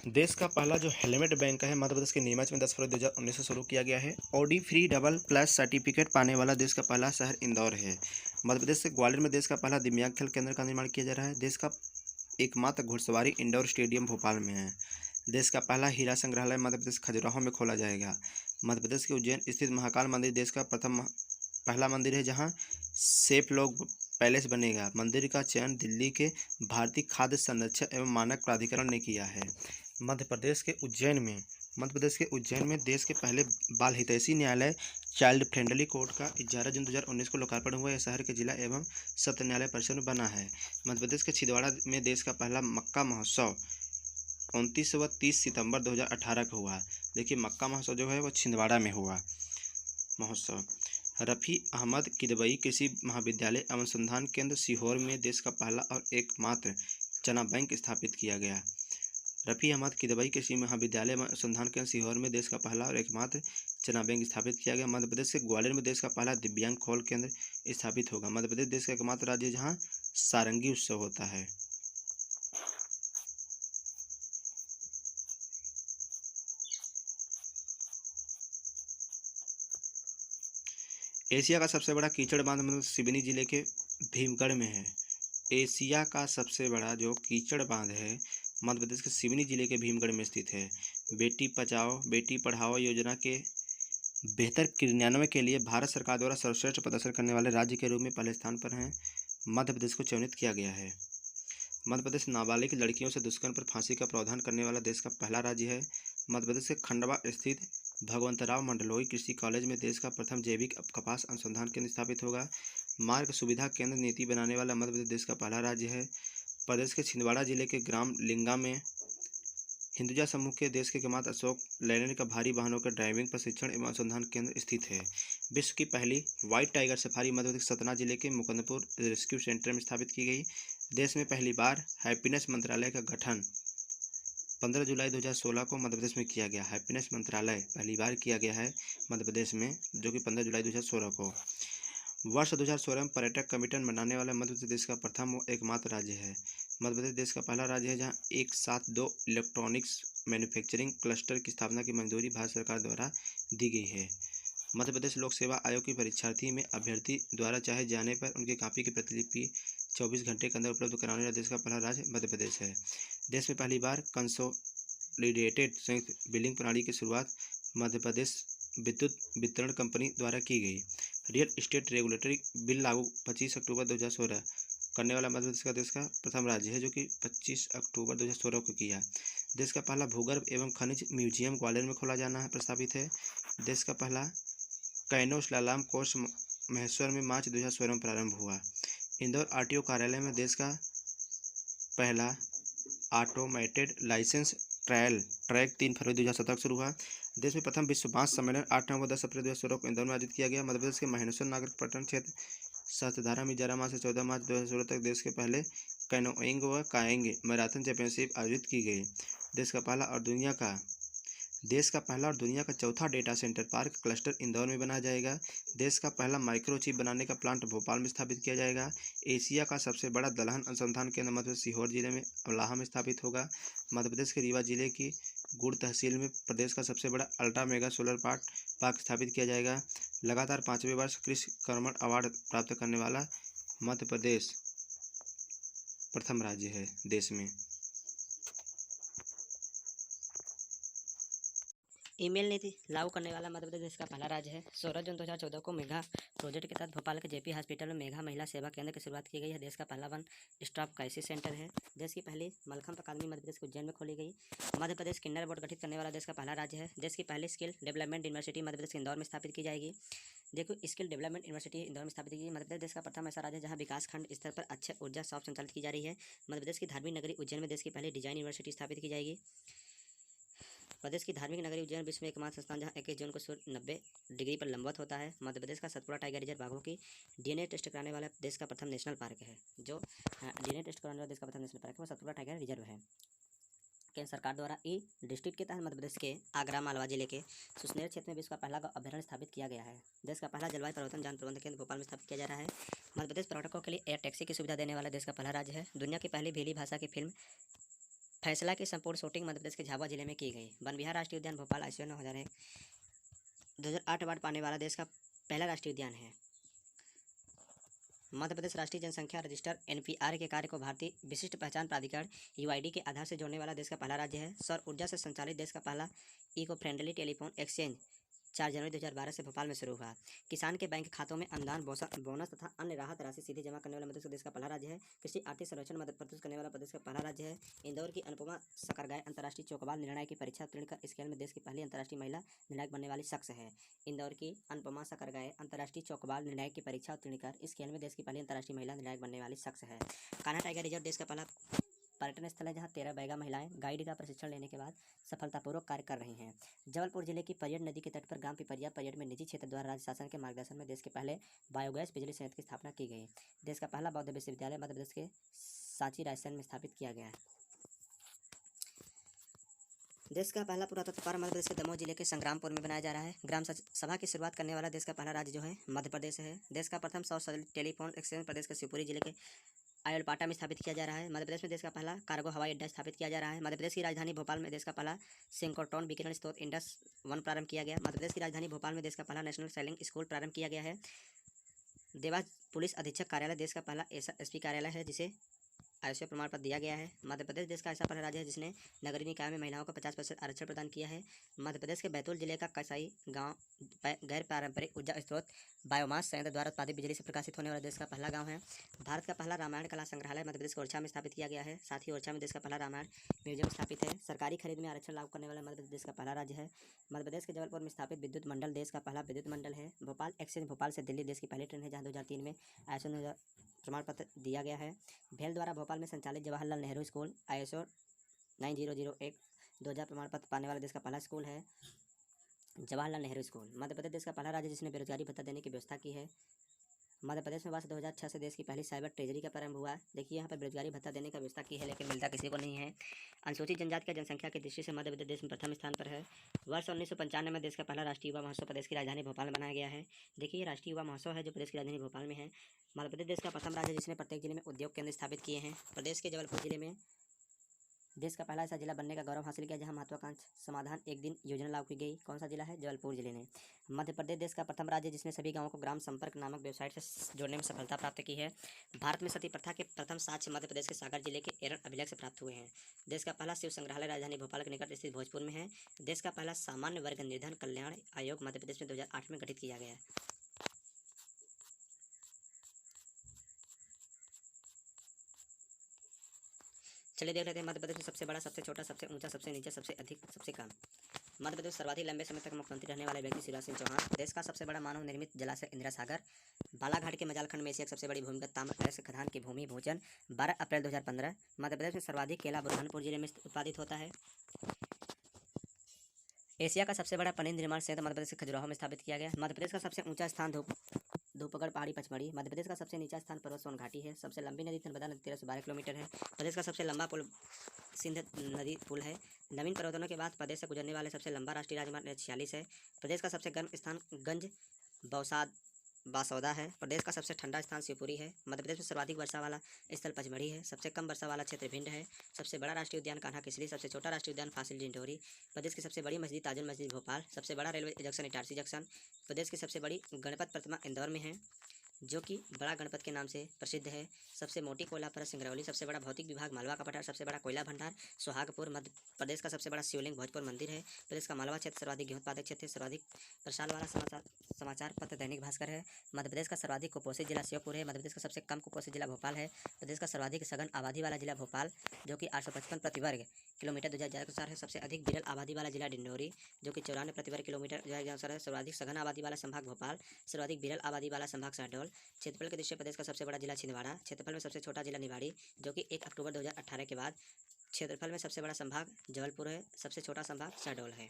देश का पहला जो हेलमेट बैंक है मध्य प्रदेश के नीमच में 10 फरवरी 2019 से शुरू किया गया है। Audi free double plus certificate पाने वाला देश का पहला शहर इंदौर है। मध्य प्रदेश से ग्वालियर में देश का पहला दिव्यांग खेल केंद्र का निर्माण किया जा रहा है। देश का एकमात्र घुड़सवारी इंडोर स्टेडियम भोपाल में है। देश का पहला हीरा संग्रहालय मध्य प्रदेश खजुराहो में खोला जाएगा। मध्य प्रदेश के उज्जैन स्थित महाकाल मंदिर देश का पहला मंदिर है जहां सेफ लॉग पैलेस बनेगा। मंदिर का चयन दिल्ली के भारतीय खाद्य संरक्षण एवं मानक प्राधिकरण ने किया है। मध्य प्रदेश के उज्जैन में देश के पहले बाल हितैषी न्यायालय चाइल्ड फ्रेंडली कोर्ट का 11 जून 2019 को लोकार्पण हुआ। यह शहर के जिला एवं सत्र न्यायालय परिसर में बना है। मध्य प्रदेश के छिंदवाड़ा में देश का पहला मक्का महोत्सव 29 व 30 सितंबर 2018 को हुआ। देखिए मक्का महोत्सव जो है वो छिंदवाड़ा में हुआ महोत्सव। रफ़ी अहमद किदवई कृषि महाविद्यालय अनुसंधान केंद्र सीहोर में देश का पहला और एकमात्र चना बैंक स्थापित किया गया। रफ़ी अहमद किदवई कृषि महाविद्यालय अनुसंधान केंद्र सीहोर में देश का पहला और एकमात्र चना बैंक स्थापित किया गया। मध्य प्रदेश के ग्वालियर में देश का पहला दिव्यांग खोल केंद्र स्थापित होगा। मध्य प्रदेश देश का एकमात्र राज्य है जहाँ सारंगी उत्सव होता है। एशिया का सबसे बड़ा कीचड़ बांध मतलब सिवनी जिले के भीमगढ़ में है। एशिया का सबसे बड़ा जो कीचड़ बांध है मध्य प्रदेश के सिवनी जिले के भीमगढ़ में स्थित है। बेटी बचाओ बेटी पढ़ाओ योजना के बेहतर क्रियान्वयन के लिए भारत सरकार द्वारा सर्वश्रेष्ठ प्रदर्शन करने वाले राज्य के रूप में पहले स्थान पर हैं। मध्य प्रदेश को चयनित किया गया है। मध्य प्रदेश नाबालिग लड़कियों से दुष्कर्म पर फांसी का प्रावधान करने वाला देश का पहला राज्य है। मध्य प्रदेश के खंडवा स्थित भगवंतराव मंडलोई कृषि कॉलेज में देश का प्रथम जैविक कपास अनुसंधान केंद्र स्थापित होगा। मार्ग सुविधा केंद्र नीति बनाने वाला मध्य प्रदेश देश का पहला राज्य है। प्रदेश के छिंदवाड़ा जिले के ग्राम लिंगा में हिंदुजा समूह के देश के एकमात्र अशोक लैलैंड का भारी वाहनों के ड्राइविंग प्रशिक्षण एवं अनुसंधान केंद्र स्थित है। विश्व की पहली white tiger safari Madhya Pradesh Satna जिले के मुकुंदपुर रेस्क्यू सेंटर में स्थापित की गई। देश में पहली बार हैप्पीनेस मंत्रालय का गठन 15 जुलाई 2016 को मध्य प्रदेश में किया गया। हैप्पीनेस मंत्रालय पहली बार किया गया है मध्य प्रदेश में जो कि 15 जुलाई 2016 को। वर्ष 2016 में पर्यटक कमीशन बनाने वाला मध्य प्रदेश का प्रथम एकमात्र राज्य है। मध्य प्रदेश देश का पहला राज्य है जहां एक साथ 2 इलेक्ट्रॉनिक्स मैन्युफैक्चरिंग क्लस्टर की स्थापना की मंजूरी भारत सरकार द्वारा दी गई है। मध्य प्रदेश लोक सेवा आयोग की परीक्षार्थी में अभ्यर्थी द्वारा चाहे जाने पर उनकी कॉपी की प्रतिलिपि 24 घंटे के अंदर उपलब्ध कराने वाला देश का पहला राज्य मध्य प्रदेश है। देश में पहली बार कंसोलिडेटेड संयुक्त बिलिंग प्रणाली की शुरुआत मध्य प्रदेश विद्युत वितरण कंपनी द्वारा की गई। रियल एस्टेट रेगुलेटरी बिल लागू 25 अक्टूबर 2016 करने वाला मध्य प्रदेश का देश का प्रथम राज्य है, जो कि 25 अक्टूबर 2016 को किया। देश का पहला भूगर्भ एवं खनिज म्यूजियम ग्वालियर में खोला जाना है प्रस्तावित है। देश का पहला कैनो स्लालॉम कोर्स महेश्वर में मार्च 2016 में प्रारंभ हुआ। इंदौर आरटीओ कार्यालय में देश का पहला ऑटोमेटेड लाइसेंस ट्रायल ट्रैक 3 फरवरी 2017 को शुरू हुआ। देश में प्रथम विश्व बांस सम्मेलन 8 नवंबर 10 अप्रैल 2016 को इंदौर में आयोजित किया गया। मध्य प्रदेश के महेश्वर नागरिक पर्यटन क्षेत्र सहस्त्रधारा में 11 मार्च से 14 मार्च 2016 तक देश के पहले कैनोइंग व कायांग मैराथन चैंपियनशिप आयोजित की गई। देश का पहला और दुनिया का चौथा data centre park cluster Indore में बनाया जाएगा। देश का पहला माइक्रोचिप बनाने का प्लांट भोपाल में स्थापित किया जाएगा। एशिया का सबसे बड़ा दलहन अनुसंधान केंद्र मध्य प्रदेश सीहोर जिले में अमलाहा में स्थापित होगा। मध्य प्रदेश के रीवा जिले की गुड़ तहसील में प्रदेश का सबसे बड़ा अल्ट्रा मेगा सोलर पार्क स्थापित किया जाएगा। लगातार 5वें वर्ष कृषि कर्मण अवार्ड प्राप्त करने वाला मध्य प्रदेश प्रथम राज्य है देश में। ईमेल नीति लागू करने वाला मध्य प्रदेश का पहला राज्य है। 16 जून 2014 को मेघा प्रोजेक्ट के तहत भोपाल के जेपी हॉस्पिटल में मेघा महिला सेवा केंद्र की शुरुआत की गई है। देश का पहला वन स्टॉप क्राइसिस सेंटर है। देश की पहली मलखम्ब अकादमी मध्य प्रदेश के उज्जैन में खोली गई। मध्य प्रदेश किन्नर बोर्ड गठित करने वाला देश का पहला राज्य है। देश की पहली skill development university Madhya Pradesh के इंदौर में स्थापित की जाएगी। देखो, स्किल डेवलपमेंट यूनिवर्सिटी इंदौर में स्थापित की गई। मध्य प्रदेश देश का प्रथम ऐसा राज्य है जहां विकास खंड स्तर पर अक्षय ऊर्जा शॉप संचालित की जा रही है। मध्य प्रदेश की धार्मिक नगरी उज्जैन में देश की पहली डिजाइन यूनिवर्सिटी स्थापित की जाएगी। प्रदेश की धार्मिक नगरी उज्जैन विश्व में एकमात्र संस्थान जहां 21 जून को सूर्य 90 डिग्री पर लंबवत होता है। मध्य प्रदेश का सतपुड़ा टाइगर रिजर्व बाघों की डीएनए टेस्ट कराने वाला देश का प्रथम नेशनल पार्क है। जो डीएनए टेस्ट कराने वाला देश का प्रथम नेशनल पार्क है वो सतपुड़ा टाइगर रिजर्व है। केंद्र सरकार द्वारा ई डिस्ट्रिक्ट के तहत मध्य प्रदेश के आगरा मालवा जिले के सुसनेर क्षेत्र में विश्व का पहला अभ्यारण्य स्थापित किया गया है। देश का पहला जलवायु परिवर्तन जान प्रबंधन केंद्र भोपाल में स्थापित किया जा रहा है। मध्य प्रदेश पर्यटकों के लिए एयर टैक्सी की सुविधा देने वाला देश का पहला राज्य है। दुनिया की पहली भीली भाषा की फिल्म फैसला की संपूर्ण शूटिंग मध्य प्रदेश के झाबुआ जिले में की गई। वन विहार राष्ट्रीय उद्यान भोपाल ICAR 2008 अवार्ड पाने वाला देश का पहला राष्ट्रीय उद्यान है। मध्य प्रदेश राष्ट्रीय जनसंख्या रजिस्टर NPR के कार्य को भारतीय विशिष्ट पहचान प्राधिकरण UID के आधार से जोड़ने वाला देश का पहला राज्य है। सौर ऊर्जा से संचालित देश का पहला इको फ्रेंडली टेलीफोन एक्सचेंज 4 जनवरी 2012 से भोपाल में शुरू हुआ। किसान के बैंक खातों में अनुदान बोनस तथा अन्य राहत राशि सीधे जमा करने वाला मध्य प्रदेश का पहला राज्य है। कृषि आर्थिक सर्वेक्षण मध्य प्रदेश करने वाला प्रदेश का पहला राज्य है। इंदौर की अनुपमा सकरगाय अंतर्राष्ट्रीय चौकबाल निर्णायक की परीक्षा उत्तीर्ण कर इस खेल में देश की पहली अंतर्राष्ट्रीय महिला निर्णायक बनने वाली शख्स है। इंदौर की अनुपमा सकरगाय अंतर्राष्ट्रीय चौकबाल निर्णायक की परीक्षा उत्तीर्ण कर इस खेल में देश की पहली अंतर्राष्ट्रीय महिला निर्णायक बनने वाली शख्स है। कान्हा टाइगर रिजर्व देश का पहला पर्यटन स्थल है जहां 13 बैगा महिलाएं गाइड का प्रशिक्षण लेने के बाद सफलतापूर्वक कार्य कर रही हैं। जबलपुर जिले की परियड नदी के तट पर ग्राम पिपरिया परियड में निजी क्षेत्र द्वारा राज्य शासन के मार्गदर्शन में देश के पहले बायोगैस बिजली संयंत्र की स्थापना की गई। देश का पहला बौद्ध विश्वविद्यालय मध्य प्रदेश के सांची राजस्थान में स्थापित किया गया है। देश का पहला पुरातत्व पार्क मध्य प्रदेश के दमोह जिले के संग्रामपुर में बनाया जा रहा है। ग्राम सभा की शुरुआत करने वाला देश का पहला राज्य जो है मध्य प्रदेश है। देश का प्रथम सौर टेलीफोन एक्सचेंज प्रदेश के शिवपुरी जिले के आयलपाटा में स्थापित किया जा रहा है। मध्य प्रदेश में देश का पहला कार्गो हवाई अड्डा स्थापित किया जा रहा है। मध्य प्रदेश की राजधानी भोपाल में देश का पहला सिंक्रोट्रॉन विकिरण स्रोत इंडस 1 प्रारंभ किया गया। मध्य प्रदेश की राजधानी भोपाल में देश का पहला नेशनल सेलिंग स्कूल प्रारंभ किया गया है। देवास पुलिस अधीक्षक कार्यालय देश का पहला SP कार्यालय है जिसे ISO प्रमाण पत्र दिया गया है। मध्य प्रदेश देश का ऐसा पहला राज्य है जिसने नगरीय निकाय में महिलाओं को 50% आरक्षण प्रदान किया है। मध्य प्रदेश के बैतूल जिले का कसाई गांव गैर पारंपरिक ऊर्जा स्रोत बायोमास संयंत्र द्वारा उत्पादित बिजली से प्रकाशित होने वाला देश का पहला गांव है। भारत का पहला रामायण कला संग्रहालय मध्य प्रदेश के ओरछा में स्थापित किया गया है। साथ ही ओरछा में देश का पहला रामायण म्यूजियम स्थापित है। सरकारी खरीद में आरक्षण लागू करने वाला मध्य प्रदेश का पहला राज्य है। मध्य प्रदेश के जबलपुर में स्थापित विद्युत मंडल देश का पहला विद्युत मंडल है। भोपाल एक्सचेंज भोपाल से दिल्ली देश की पहली ट्रेन है जहाँ 2003 में ISO प्रमाण पत्र दिया गया है। भेल द्वारा भोपाल में संचालित जवाहरलाल नेहरू स्कूल ISO 9001 2000 प्रमाण पत्र पाने वाला देश का पहला स्कूल है जवाहरलाल नेहरू स्कूल। मध्य प्रदेश देश का पहला राज्य जिसने बेरोजगारी भत्ता देने की व्यवस्था की है। मध्य प्रदेश में वर्ष 2006 से देश की पहली साइबर ट्रेजरी का प्रारंभ हुआ है। देखिए यहाँ पर बेरोजगारी भत्ता देने का व्यवस्था की है लेकिन मिलता किसी को नहीं है। अनुसूचित जनजाति की जनसंख्या की दृष्टि से मध्य प्रदेश देश में प्रथम स्थान पर है। वर्ष 1995 में देश का पहला राष्ट्रीय युवा महोत्सव प्रदेश की राजधानी भोपाल में बनाया गया है। देखिए राष्ट्रीय युवा महोत्सव है जो प्रदेश की राजधानी भोपाल में है। मध्य प्रदेश देश का प्रथम राज्य जिसने प्रत्येक जिले में उद्योग केंद्र स्थापित किए हैं। प्रदेश के जबलपुर जिले में देश का पहला ऐसा जिला बनने का गौरव हासिल किया जहां महत्वाकांक्षी समाधान एक दिन योजना लागू की गई। कौन सा जिला है? जबलपुर जिले ने। मध्य प्रदेश देश का प्रथम राज्य जिसने सभी गांवों को ग्राम संपर्क नामक वेबसाइट से जोड़ने में सफलता प्राप्त की है। भारत में सती प्रथा के प्रथम साक्ष्य मध्य प्रदेश के सागर जिले के एरन अभिलेख से प्राप्त हुए हैं। देश का पहला शिव संग्रहालय राजधानी भोपाल के निकट स्थित भोजपुर में है। देश का पहला सामान्य वर्ग निर्धन कल्याण आयोग मध्य प्रदेश में 2008 में गठित किया गया है। चलिए देख लेते हैं मध्य प्रदेश में सबसे बड़ा, सबसे छोटा, सबसे ऊंचा, सबसे नीचा, सबसे अधिक, सबसे कम। मध्य प्रदेश सर्वाधिक लंबे समय तक मुख्यमंत्री रहने वाले व्यक्ति शिवराज सिंह चौहान। देश का सबसे बड़ा मानव निर्मित जलाशय इंदिरा सागर। बालाघाट के मजालखंड में एशिया की सबसे बड़ी भूमिगत ताम्र अयस्क खदान की भूमि भोजन 12 अप्रैल 2015। मध्य प्रदेश में सर्वाधिक केला बुरहानपुर जिले में उत्पादित होता है। एशिया का सबसे बड़ा पनीर निर्माण संयंत्र मध्य प्रदेश के खजुराहो में स्थापित किया गया। मध्य प्रदेश का सबसे ऊंचा स्थान धूपगढ़ पहाड़ी पचमढ़ी। मध्य प्रदेश का सबसे नीचा स्थान पर्वत सोन घाटी है। सबसे लंबी नदी नर्मदा नदी 1312 किलोमीटर है। प्रदेश का सबसे लंबा पुल सिंध नदी पुल है। नवीन परिवर्तनों के बाद प्रदेश से गुजरने वाले सबसे लंबा राष्ट्रीय राजमार्ग 46 है। प्रदेश का सबसे गर्म स्थान गंज बासौदा है। प्रदेश का सबसे ठंडा स्थान शिवपुरी है। मध्य प्रदेश में सर्वाधिक वर्षा वाला स्थल पचमढ़ी है। सबसे कम वर्षा वाला क्षेत्र भिंड है। सबसे बड़ा राष्ट्रीय उद्यान कान्हा किसली। सबसे छोटा राष्ट्रीय उद्यान फासिल डिंडोरी। प्रदेश की सबसे बड़ी मस्जिद ताजुल मस्जिद भोपाल। सबसे बड़ा रेलवे जंक्शन इटारसी जंक्शन। प्रदेश की सबसे बड़ी गणपत प्रतिमा इंदौर में है जो कि बड़ा गणपत के नाम से प्रसिद्ध है। सबसे मोटी कोयला परत सिंगरौली। सबसे बड़ा भौतिक विभाग मालवा का पठार। सबसे बड़ा कोयला भंडार सुहागपुर। मध्य प्रदेश का सबसे बड़ा शिवलिंग भोजपुर मंदिर है। प्रदेश का मालवा क्षेत्र सर्वाधिक गेहूं उत्पादक क्षेत्र है। सर्वाधिक प्रसार वाला समाचार पत्र दैनिक भास्कर है। मध्य प्रदेश का सर्वाधिक कुपोषित जिला श्योपुर है। मध्य प्रदेश का सबसे कम कुपोषित जिला भोपाल है। प्रदेश का सर्वाधिक सघन आबादी वाला जिला भोपाल जो कि 855 प्रति वर्ग किलोमीटर 2011 के अनुसार है। सबसे अधिक विरल आबादी वाला जिला डिंडोरी जो कि 94 प्रति वर्ग किलोमीटर 2011 के अनुसार है। सर्वाधिक सघन आबादी वाला संभाग भोपाल। सर्वाधिक विरल आबादी वाला संभाग शहडोल। क्षेत्रफल के दृष्टि प्रदेश का सबसे बड़ा जिला छिंदवाड़ा। क्षेत्रफल में सबसे छोटा जिला निवाड़ी जो कि 1 अक्टूबर 2018 के बाद क्षेत्रफल में सबसे बड़ा संभाग जबलपुर है। सबसे छोटा संभाग शहडोल है।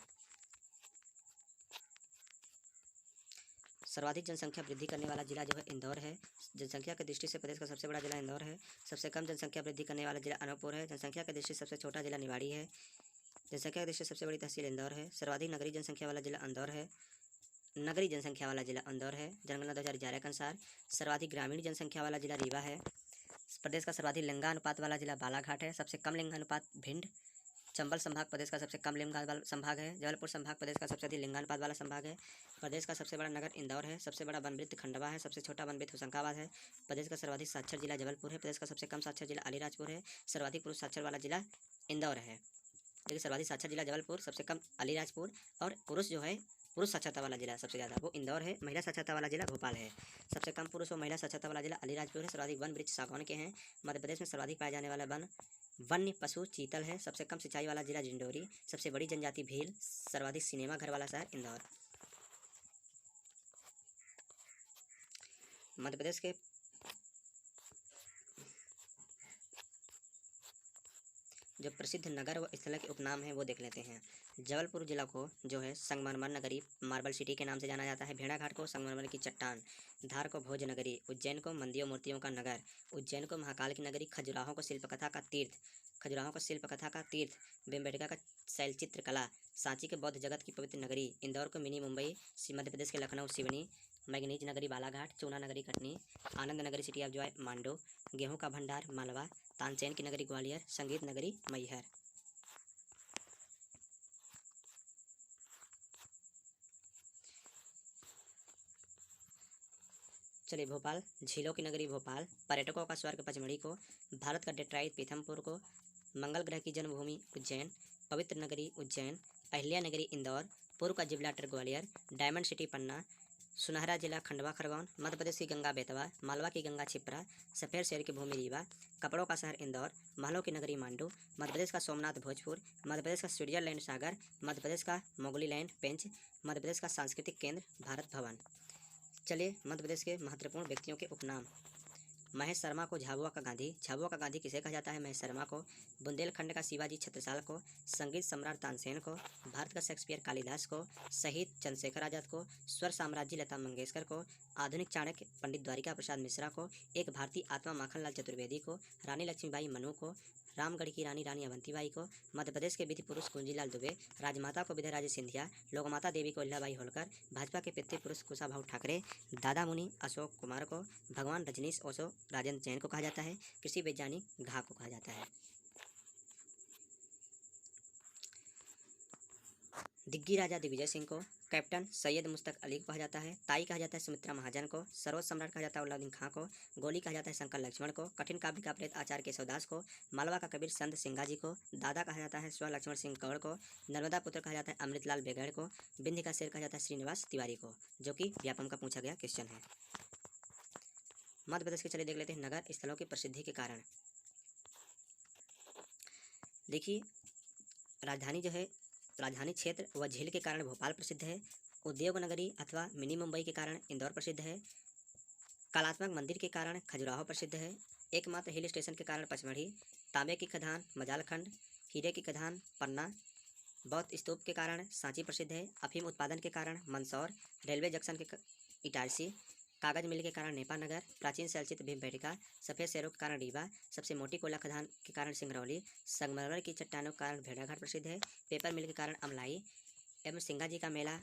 सर्वाधिक जनसंख्या वृद्धि करने वाला जिला जो है इंदौर है। जनसंख्या की दृष्टि से प्रदेश का सबसे बड़ा जिला इंदौर है। सबसे कम जनसंख्या वृद्धि करने वाला जिला अनूपपुर है। जनसंख्या की दृष्टि से सबसे छोटा जिला निवाड़ी है। जनसंख्या की दृष्टि से सबसे बड़ी तहसील इंदौर है। सर्वाधिक नगरीय जनसंख्या वाला जिला इंदौर है। नगरीय जनसंख्या वाला जिला इंदौर है जनगणना 2011 के अनुसार। सर्वाधिक ग्रामीण जनसंख्या वाला जिला रीवा है। प्रदेश का सर्वाधिक लिंगानुपात वाला जिला बालाघाट है। सबसे कम लिंगानुपात भिंड। चंबल संभाग प्रदेश का सबसे कम लिंगानुपात संभाग है। जबलपुर संभाग प्रदेश का सबसे अधिक लिंगानुपात वाला संभाग है। प्रदेश का सबसे बड़ा नगर इंदौर है। सबसे बड़ा वनवृत्त खंडवा है। सबसे छोटा वनवृत्त होशंगाबाद है। प्रदेश का सर्वाधिक साक्षर जिला जबलपुर है। प्रदेश का सबसे कम साक्षर जिला अलीराजपुर है। सर्वाधिक पुरुष साक्षर वाला जिला इंदौर है। देखिए सर्वाधिक साक्षर जिला जबलपुर, सबसे कम अलीराजपुर और पुरुष साक्षरता वाला जिला सबसे ज़्यादा वो इंदौर है। महिला साक्षरता वाला जिला भोपाल है। सबसे कम पुरुष और महिला साक्षरता वाला जिला अलीराजपुर है। सर्वाधिक वन वृक्ष सागौन के हैं। मध्य प्रदेश में सर्वाधिक पाए जाने वाला वन्य पशु चीतल है। सबसे कम सिंचाई वाला जिला डिंडोरी। सबसे बड़ी जनजाति भील। सर्वाधिक सिनेमा घर वाला शहर इंदौर। मध्य प्रदेश के जो प्रसिद्ध नगर व स्थल के उपनाम हैं वो देख लेते हैं। जबलपुर जिला को जो है संगमरमर नगरी मार्बल सिटी के नाम से जाना जाता है। भेड़ाघाट को संगमरमर की चट्टान। धार को भोज नगरी। उज्जैन को मंदिरों मूर्तियों का नगर। उज्जैन को महाकाल की नगरी। खजुराहो को शिल्पकथा का तीर्थ। बेम्बेडका का शैलचित्र कला। सांची के बौद्ध जगत की पवित्र नगरी। इंदौर को मिनी मुंबई। मध्य प्रदेश के लखनऊ सिवनी। मैगनीज नगरी बालाघाट। चूना नगरी कटनी। आनंद नगरी सिटी ऑफ जॉय मांडो। गेहूं का भंडार मालवा। तानसेन की नगरी ग्वालियर। संगीत नगरी मैहर। चलिए भोपाल झीलों की नगरी भोपाल। पर्यटकों का स्वर्ग पचमढ़ी को। भारत का डेट्राइट पीथमपुर को। मंगल ग्रह की जन्मभूमि उज्जैन। पवित्र नगरी उज्जैन। अहिल्या नगरी इंदौर। पूर्व का जिब्राल्टर ग्वालियर। डायमंड सिटी पन्ना। सुनहरा जिला खंडवा खरगोन। मध्य प्रदेश की गंगा बेतवा। मालवा की गंगा छिप्रा। सफ़ेद शेर की भूमि रीवा। कपड़ों का शहर इंदौर। महलों की नगरी मांडू। मध्य प्रदेश का सोमनाथ भोजपुर। मध्य प्रदेश का स्विट्जरलैंड सागर। मध्य प्रदेश का मोगलीलैंड पेंच। मध्य प्रदेश का सांस्कृतिक केंद्र भारत भवन। चलिए मध्य प्रदेश के महत्वपूर्ण व्यक्तियों के उपनाम। महेश शर्मा को झाबुआ का गांधी। झाबुआ का गांधी किसे कहा जाता है? महेश शर्मा को। बुंदेलखंड का शिवाजी छत्रसाल को। संगीत सम्राट तानसेन को। भारत का शेक्सपियर कालिदास को। शहीद चंद्रशेखर आजाद को। स्वर साम्राज्य लता मंगेशकर को। आधुनिक चाणक्य पंडित द्वारिका प्रसाद मिश्रा को। एक भारतीय आत्मा माखनलाल चतुर्वेदी को। रानी लक्ष्मीबाई मनु को। रामगढ़ की रानी अवंतीबाई को। मध्य प्रदेश के विधि पुरुष कुंजीलाल दुबे। राजमाता को विजयराजे सिंधिया। लोकमाता देवी को अहिल्याबाई होलकर। भाजपा के पितृपुरुष कुशाभाऊ ठाकरे। दादा मुनि अशोक कुमार को। भगवान रजनीश ओशो राजेंद्र जैन को कहा जाता है। कृषि वैज्ञानिक घा को कहा जाता है। दिग्गी राजा दिग्विजय सिंह को, कैप्टन सैयद मुश्ताक अली को कहा जाता है, ताई कहा जाता है सुमित्रा महाजन को, सरोज सम्राट कहा जाता है अलाउद्दीन खां को, गोली कहा जाता है शंकर लक्ष्मण को, कठिन काव्य का प्रेत आचार्य केशवदास को, मालवा का कबीर संत सिंगा जी को, दादा कहा जाता है स्व लक्ष्मण सिंह गौड़ को, नर्मदा पुत्र कहा जाता है अमृतलाल बेगड़ को, बिंदी का शेर कहा जाता है श्रीनिवास तिवारी को, जो कि व्यापम का पूछा गया क्वेश्चन है। मध्य प्रदेश के चलिए देख लेते हैं नगर स्थलों की प्रसिद्धि के कारण। देखिए, राजधानी जो है, राजधानी क्षेत्र व झील के कारण भोपाल प्रसिद्ध है। उद्योग नगरी अथवा मिनी मुंबई के कारण इंदौर प्रसिद्ध है। कलात्मक मंदिर के कारण खजुराहो प्रसिद्ध है। एकमात्र हिल स्टेशन के कारण पचमढ़ी, तांबे की खदान मजालखंड, हीरे की खदान पन्ना, बौद्ध स्तूप के कारण सांची प्रसिद्ध है। अफीम उत्पादन के कारण मंदसौर, रेलवे जंक्शन के इटारसी, कागज मिल के कारण नेपानगर, प्राचीन शैलचित्र भीमबेटका, सफ़ेद शेरों के कारण रीवा, सबसे मोटी कोयला खदान के कारण सिंगरौली, संगमरमर की चट्टानों के कारण भेड़ाघाट प्रसिद्ध है। पेपर मिल के कारण अमलाई एवं सिंगा जी का मेला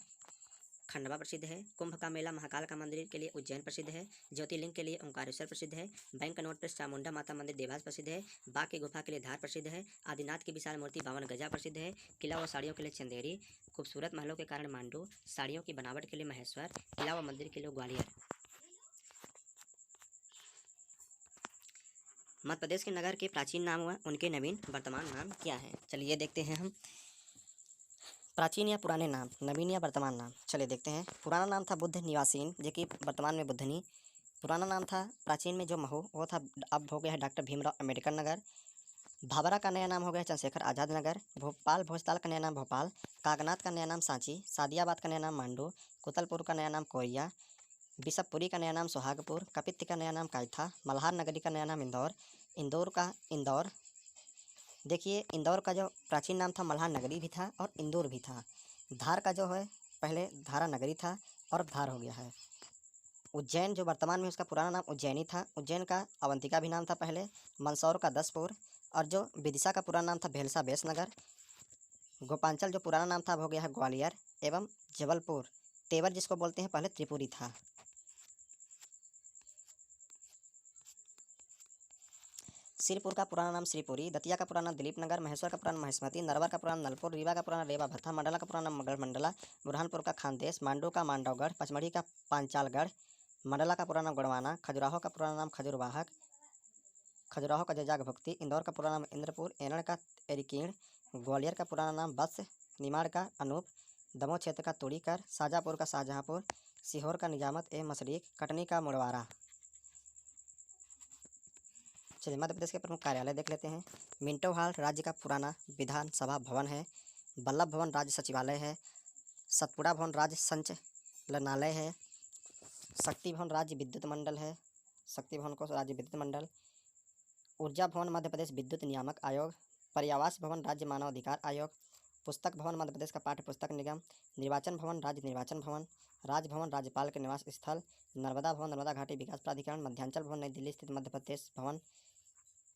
खंडवा प्रसिद्ध है। कुंभ का मेला महाकाल का मंदिर के लिए उज्जैन प्रसिद्ध है। ज्योतिर्लिंग के लिए ओंकारेश्वर प्रसिद्ध है। बैंक नोट पर चामुंडा माता मंदिर देवास प्रसिद्ध है। बाघ की गुफा के लिए धार प्रसिद्ध है। आदिनाथ की विशाल मूर्ति 52 गजा प्रसिद्ध है। किला व साड़ियों के लिए चंदेरी, खूबसूरत महलों के कारण मांडू, साड़ियों की बनावट के लिए महेश्वर, किला व मंदिर के लिए ग्वालियर। मध्य प्रदेश के नगर के प्राचीन नाम व उनके नवीन वर्तमान नाम क्या है, चलिए देखते हैं हम। प्राचीन या पुराने नाम, नवीन या वर्तमान नाम, चलिए देखते हैं। पुराना नाम था बुद्ध निवासीन, जो कि वर्तमान में बुद्धनी। पुराना नाम था प्राचीन में जो महू, वो था, अब हो गया है डॉक्टर भीमराव अम्बेडकर नगर। भाभरा का नया नाम हो गया है चंद्रशेखर आज़ाद नगर। भोपाल भोजताल का नया नाम भोपाल। कागनाथ का नया नाम सांची। सादियाबाद का नया नाम मांडू। कुतलपुर का नया नाम कोरिया। बिशपपुरी का नया नाम सुहागपुर। कपित्त का नया नाम कायथा। मल्हार नगरी का नया नाम इंदौर। इंदौर का इंदौर, देखिए इंदौर का जो प्राचीन नाम था मल्हार नगरी भी था और इंदौर भी था। धार का जो है पहले धारा नगरी था और धार हो गया है। उज्जैन जो वर्तमान में उसका पुराना नाम उज्जैनी था। उज्जैन का अवंतिका भी नाम था पहले। मंदसौर का दसपुर, और जो विदिशा का पुराना नाम था भेलसा बेसनगर। गोपांचल जो पुराना नाम था अब हो गया है ग्वालियर। एवं जबलपुर, तेवर जिसको बोलते हैं, पहले त्रिपुरी था। सिरपुर का पुराना नाम श्रीपुरी। दतिया का पुराना नाम दिलीप नगर। महेश्वर का पुराना महेशमती। नरवर का पुराना नलपुर। रीवा का पुराना रेवा भत्था। मंडला का पुराना मगढ़ मंडला। बुरहानपुर का खानदेश। मांडू का मांडवगढ़। पचमढ़ी का पांचालगढ़। मंडला का पुराना नाम गढ़वाना। खजुराहो का पुराना नाम खजुरवाहक, खजुराहो का जजाग भुक्ति। इंदौर का पुराना नाम इंद्रपुर। एनड़ का एरिकीण। ग्वालियर का पुराना नाम बत्स। निमाड़ का अनूप। दमोह क्षेत्र का तुड़ीकर। शाजापुर का शाहजहाँपुर। सीहोर का निजामत ए मशरीक। कटनी का मुड़वारा। चलिए मध्य प्रदेश के प्रमुख कार्यालय देख लेते हैं। मिंटो हॉल राज्य का पुराना विधानसभा भवन है। वल्लभ भवन राज्य सचिवालय है। सतपुड़ा भवन राज्य संचालनालय है। शक्ति भवन राज्य विद्युत मंडल है। शक्ति भवन को राज्य विद्युत मंडल। ऊर्जा भवन मध्य प्रदेश विद्युत नियामक आयोग। पर्यावास भवन राज्य मानव अधिकार आयोग। पुस्तक भवन मध्य प्रदेश का पाठ्य पुस्तक निगम। निर्वाचन भवन राज्य निर्वाचन भवन। राजभवन राज्यपाल के निवास स्थल। नर्मदा भवन नर्मदा घाटी विकास प्राधिकरण। मध्यांचल भवन नई दिल्ली स्थित मध्य प्रदेश भवन।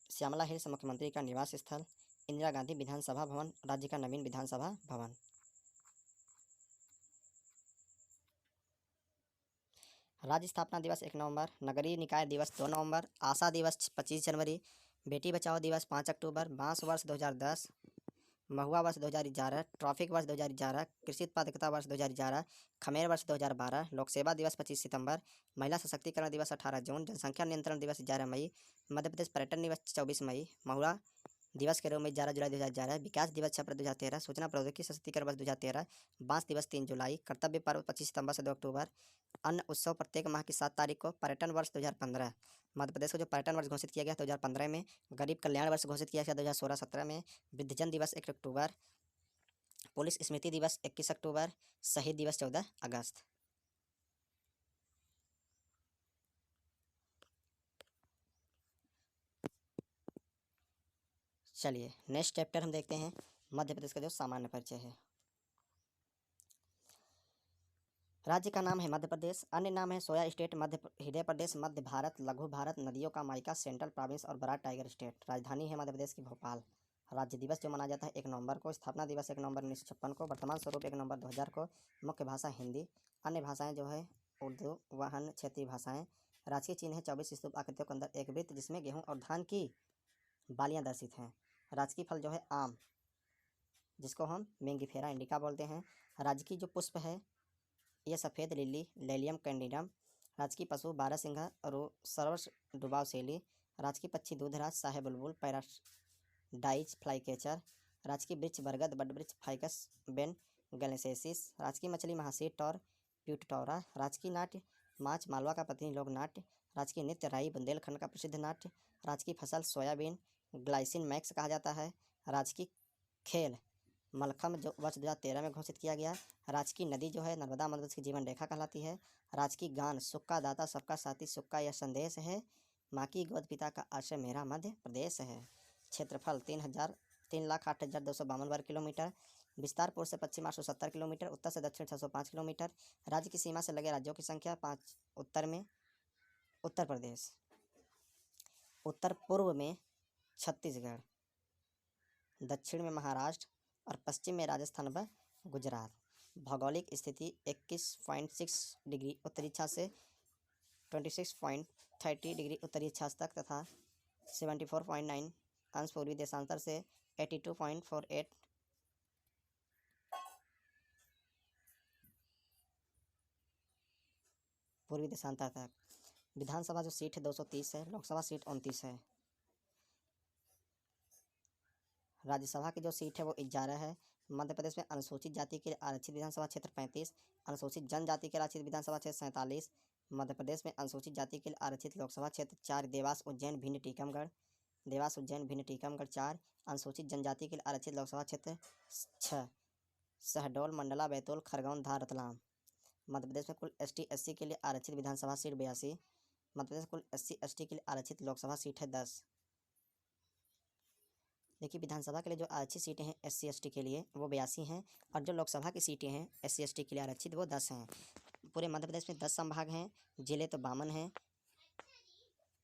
श्यामला हिल्स मुख्यमंत्री का निवास स्थल। इंदिरा गांधी विधानसभा भवन राज्य का नवीन विधानसभा भवन। राज्य स्थापना दिवस 1 नवंबर। नगरीय निकाय दिवस 2 नवंबर। आशा दिवस 25 जनवरी। बेटी बचाओ दिवस 5 अक्टूबर। बांस वर्ष 2010। महुआ वर्ष 2011। ट्रैफिक वर्ष 2011। कृषि उत्पादकता वर्ष 2011। खमेर वर्ष 2012। लोक सेवा दिवस 25 सितंबर। महिला सशक्तिकरण दिवस 18 जून। जनसंख्या नियंत्रण दिवस 11 मई। मध्य प्रदेश पर्यटन दिवस 24 मई। महुआ दिवस के रूप में 11 जुलाई 2011। विकास दिवस 6 अप्रैल 2013। सूचना प्रौद्योगिकी सशक्तिकरण वर्ष 2013। बांस दिवस 3 जुलाई। कर्तव्य पर्व 25 सितंबर से 2 अक्टूबर। अन्न उत्सव प्रत्येक माह की 7 तारीख को। पर्यटन वर्ष 2015। मध्य प्रदेश को जो पर्यटन वर्ष घोषित किया गया 2015 में। गरीब कल्याण वर्ष घोषित किया गया 2016-17 में। वृद्धजन दिवस 1 अक्टूबर। पुलिस स्मृति दिवस 21 अक्टूबर। शहीद दिवस 14 अगस्त। चलिए नेक्स्ट चैप्टर हम देखते हैं। मध्य प्रदेश का जो सामान्य परिचय है। राज्य का नाम है मध्य प्रदेश। अन्य नाम है सोया स्टेट, मध्य हृदय प्रदेश, मध्य भारत, लघु भारत, नदियों का माइका, सेंट्रल प्रोविंस और बड़ा टाइगर स्टेट। राजधानी है मध्य प्रदेश की भोपाल। राज्य दिवस जो मनाया जाता है 1 नवंबर को। स्थापना दिवस 1 नवंबर 1956 को। वर्तमान स्वरूप 1 नवंबर 2000 को। मुख्य भाषा हिंदी। अन्य भाषाएं जो है उर्दू व अन्य क्षेत्रीय भाषाएं। राजकीय चिन्ह है 24 स्तूप आकृतियों के अंदर एक वृत्त जिसमें गेहूँ और धान की बालियाँ दर्शित हैं। राजकीय फल जो है आम। जिसको हम मेंगिफेरा इंडिका बोलते हैं। राज्य की जो पुष्प है यह सफ़ेद लिली लेलियम कैंडिडम। राज्य की पशु बारहसिंघा सर्वस डुबाउसेली। राज्य की पक्षी दूधराज शाहे बुलबुल पैराडाइज फ्लाईकेचर। राज्य की वृक्ष बरगद बड वृक्ष फाइकस बेन गैलेंसिस। राज्य की मछली महासीर टॉर प्यूटटोरा। राज्य की नाट्य माच मालवा का प्रतिनिधि लोक नाट्य। राज्य की नृत्य राई बुंदेलखंड का प्रसिद्ध नाट्य। राज्य की फसल सोयाबीन ग्लाइसिन मैक्स कहा जाता है। राज्य की खेल मलखम्ब जो वर्ष 2013 में घोषित किया गया। राज्य की नदी जो है नर्मदा मध्य प्रदेश की जीवन रेखा कहलाती है। राज्य की गान सुक्का दाता सबका साथी सुक्का यह संदेश है। माँ की गोद पिता का आश्रय मेरा मध्य प्रदेश है। क्षेत्रफल 3,08,252 वर्ग किलोमीटर। विस्तार पूर्व से पश्चिम 870 किलोमीटर, उत्तर से दक्षिण 605 किलोमीटर। राज्य की सीमा से लगे राज्यों की संख्या 5। उत्तर में उत्तर प्रदेश, उत्तर पूर्व में छत्तीसगढ़, दक्षिण में महाराष्ट्र और पश्चिम में राजस्थान व गुजरात। भौगोलिक स्थिति 21.6 डिग्री उत्तरी अक्षांश से 26.30 डिग्री उत्तरी अक्षांश तक तथा 74.9 अंश पूर्वी देशांतर से 82.48 पूर्वी देशांतर तक। विधानसभा जो सीट है 230 है, लोकसभा सीट 29 है। राज्यसभा की जो सीट है वो 11 है। मध्य प्रदेश में अनुसूचित जाति के लिए आरक्षित विधानसभा क्षेत्र 35, अनुसूचित जनजाति के लिए आरक्षित विधानसभा क्षेत्र 47। मध्य प्रदेश में अनुसूचित जाति के लिए आरक्षित लोकसभा क्षेत्र 4, देवास उज्जैन भिंड टीकमगढ़। देवास उज्जैन भिंड टीकमगढ़ 4। अनुसूचित जनजाति के लिए आरक्षित लोकसभा क्षेत्र 6, शहडोल मंडला बैतूल खरगोन धार रतलाम। मध्य प्रदेश में कुल ST SC के लिए आरक्षित विधानसभा सीट 82। मध्य प्रदेश कुल SC ST के लिए आरक्षित लोकसभा सीट है 10। देखिए विधानसभा के लिए जो आरक्षित सीटें हैं SC ST के लिए वो 82 हैं और जो लोकसभा की सीटें हैं SC ST के लिए आरक्षित वो 10 हैं। पूरे मध्य प्रदेश में 10 संभाग हैं, जिले तो 52 हैं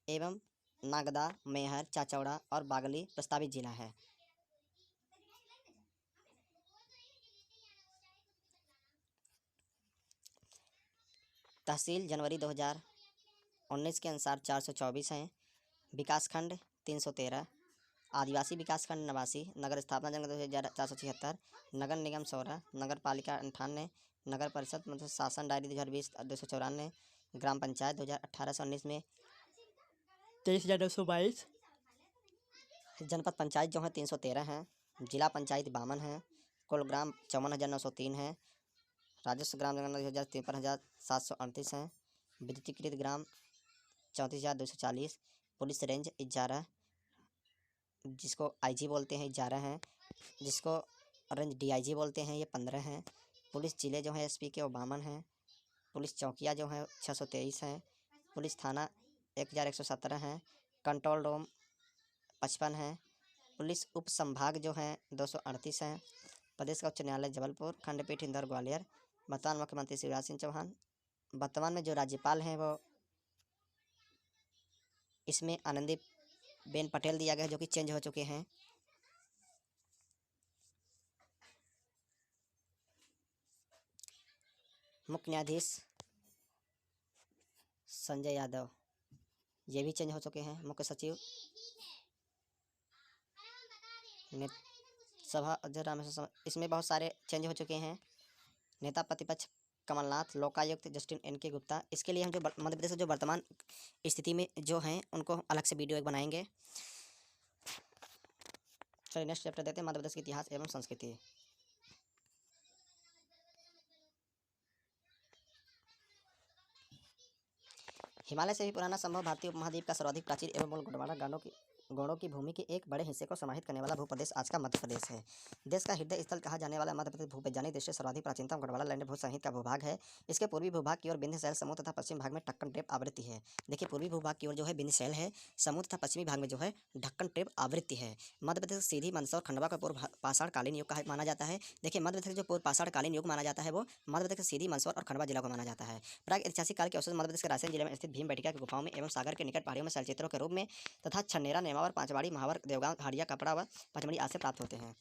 एवं नागदा, मैहर, चाचौड़ा और बागली प्रस्तावित जिला है। तहसील जनवरी 2019 के अनुसार 424 हैं। विकासखंड 313, आदिवासी विकासखंड 89, नगर स्थापना जनगणना 476, नगर निगम 16, नगर पालिका 98, नगर परिषद मतलब शासन डायरी 2020 294, ग्राम पंचायत 2018-19 में 23,922, जनपद पंचायत जो है 313 हैं, जिला पंचायत 52 हैं, कुल ग्राम 54,903 हैं, राजस्व ग्राम जनगणना 53,738 हैं, विद्युतीकृत ग्राम 34,240, पुलिस रेंज 11 जिसको IG बोलते हैं 11 हैं, जिसको रेंज DIG बोलते हैं ये 15 हैं। पुलिस जिले जो है SP के 52 हैं, पुलिस चौकियाँ जो हैं 623 हैं, पुलिस थाना 1,117 हैं, कंट्रोल रूम 55 हैं, पुलिस उप संभाग जो हैं 238 हैं। प्रदेश का उच्च न्यायालय जबलपुर, खंडपीठ इंदौर ग्वालियर। वर्तमान मुख्यमंत्री शिवराज सिंह चौहान। वर्तमान में जो राज्यपाल हैं वो इसमें आनंदीबेन पटेल दिया गया है जो कि चेंज हो चुके हैं। मुख्य न्यायाधीश संजय यादव ये भी चेंज हो चुके हैं। मुख्य सचिव सभा अध्यक्ष रामेश्वर, इसमें बहुत सारे चेंज हो चुके हैं। नेता प्रतिपक्ष कमलनाथ, लोकायुक्त जस्टिन NK गुप्ता। इसके लिए हम जो मध्य प्रदेश जो वर्तमान स्थिति में जो हैं उनको अलग से वीडियो एक बनाएंगे। चलिए नेक्स्ट चैप्टर देखते हैं, मध्य प्रदेश के इतिहास एवं संस्कृति। हिमालय से भी पुराना संभव भारतीय उपमहाद्वीप का सर्वाधिक प्राचीन एवं मूल गौड़ों की भूमि के एक बड़े हिस्से को समाहित करने वाला भूप्रदेश आज का मध्य प्रदेश है। देश का हृदय स्थल कहा जाने वाला मध्य प्रदेश भूवैज्ञानिक दृष्टि से सर्वाधिक प्राचीनतम गढ़वाला लैंड भूसंहित का भूभाग है। इसके पूर्वी भूभाग की ओर विंध्य शैल समूह तथा पश्चिम भाग में ढक्कन टेप आवृत्ति है। देखिए पूर्वी भूभाग की ओर जो है विंध्य शैल है समूह तथा पश्चिमी भाग में जो है ढक्कन टेप आवृत्ति है। मध्य प्रदेश सीधी मंदसौर खंडवा का पूर्व पाषाण कालीन युग का माना जाता है। देखिए मध्य प्रदेश जो पूर्व पाषाण कालीन युग माना जाता है वो मध्य प्रदेश सीधी मंदसौर और खंडवा जिला को माना जाता है। प्राग ऐतिहासिक काल के अवसर मध्य प्रदेश के रायसेन जिले में स्थित भीमबेटका की गुफाओं में एवं सागर के निकट पहाड़ियों में शैलचित्रों के रूप में तथा छन्नेरा, नेमावर, पांचवाड़ी, महावर, देवगांव, हाड़िया, कपड़ा व पचमढ़ी आदि से प्राप्त होते हैं।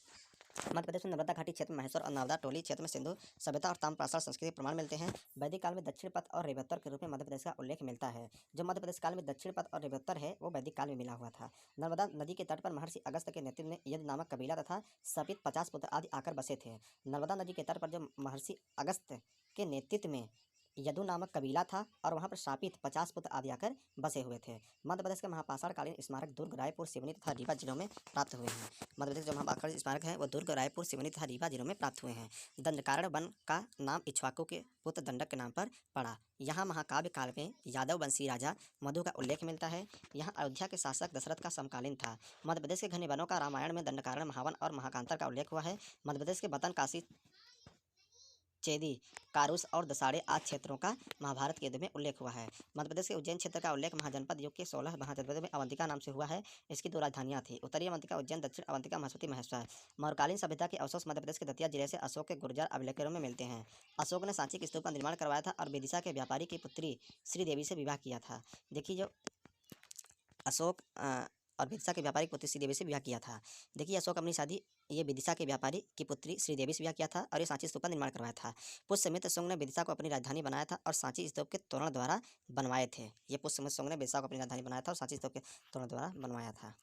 मध्य प्रदेश में नर्मदा घाटी क्षेत्र में महेश्वर और नर्मदा टोली क्षेत्र में सिंधु सभ्यता और ताम्रपाषाण संस्कृति के प्रमाण मिलते हैं। वैदिक काल में दक्षिण पथ और रेवत्तर के रूप में मध्य प्रदेश का उल्लेख मिलता है। जो मध्य प्रदेश काल में दक्षिण पथ और रेवत्तर है वो वैदिक काल में मिला हुआ था। नर्मदा नदी के तट पर महर्षि अगस्त्य के नेतृत्व में यद नामक कबीला तथा सपित 50 पुत्र आदि आकर बसे थे। नर्मदा नदी के तट पर जो महर्षि अगस्त्य के नेतृत्व में यदु नामक कबीला था और वहाँ पर शापित 50 पुत्र आदि आकर बसे हुए थे। मध्य प्रदेश के महापाषाणकालीन स्मारक दुर्ग, रायपुर, सिवनी तथा रीवा जिलों में प्राप्त हुए हैं। मध्य प्रदेश के जो महापाषाण स्मारक है वो दुर्ग, रायपुर, सिवनी तथा रीवा जिलों में प्राप्त हुए हैं। दंडकारण्य वन का नाम इक्ष्वाकु के पुत्र दंडक के नाम पर पड़ा। यहाँ महाकाव्य काल में यादव वंशी राजा मधु का उल्लेख मिलता है। यहाँ अयोध्या के शासक दशरथ का समकालीन था। मध्य प्रदेश के घने वनों का रामायण में दंडकारण्य, महावन और महाकांतर का उल्लेख हुआ है। मध्य प्रदेश के बतन, काशी, चेदी, कारूस और दसाड़े आदि क्षेत्रों का महाभारत के युद्ध में उल्लेख हुआ है। मध्य प्रदेश के उज्जैन क्षेत्र का उल्लेख महाजनपद युग के 16 महाजनपदों में अवंतिका नाम से हुआ है। इसकी 2 राजधानियां थी, उत्तरी अवंतिका उज्जैन, दक्षिण अवंतिका महेश्वती महेश्वर। मौर्यकालीन सभ्यता के अवशेष मध्य प्रदेश के दतिया जिले से अशोक के गुर्जर अभिलेखों में मिलते हैं। अशोक ने सांची के स्तूप का निर्माण करवाया था और विदिशा के व्यापारी की पुत्री श्रीदेवी से विवाह किया था। देखिए जो अशोक और विदिशा के व्यापारी की पुत्री श्रीदेवी से विवाह किया था। देखिए अशोक अपनी शादी ये विदिशा के व्यापारी की पुत्री श्रीदेवी से विवाह किया था और ये सांची स्तूप का निर्माण करवाया था। पुष्यमित्र शुंग ने विदिशा को अपनी राजधानी बनाया था और सांची स्तूप के तोरण द्वारा बनवाए थे। ये पुष्यमित्र शुंग ने विदिशा को अपनी राजधानी बनाया था और सांची स्तूप के तोरण द्वारा बनवाया था।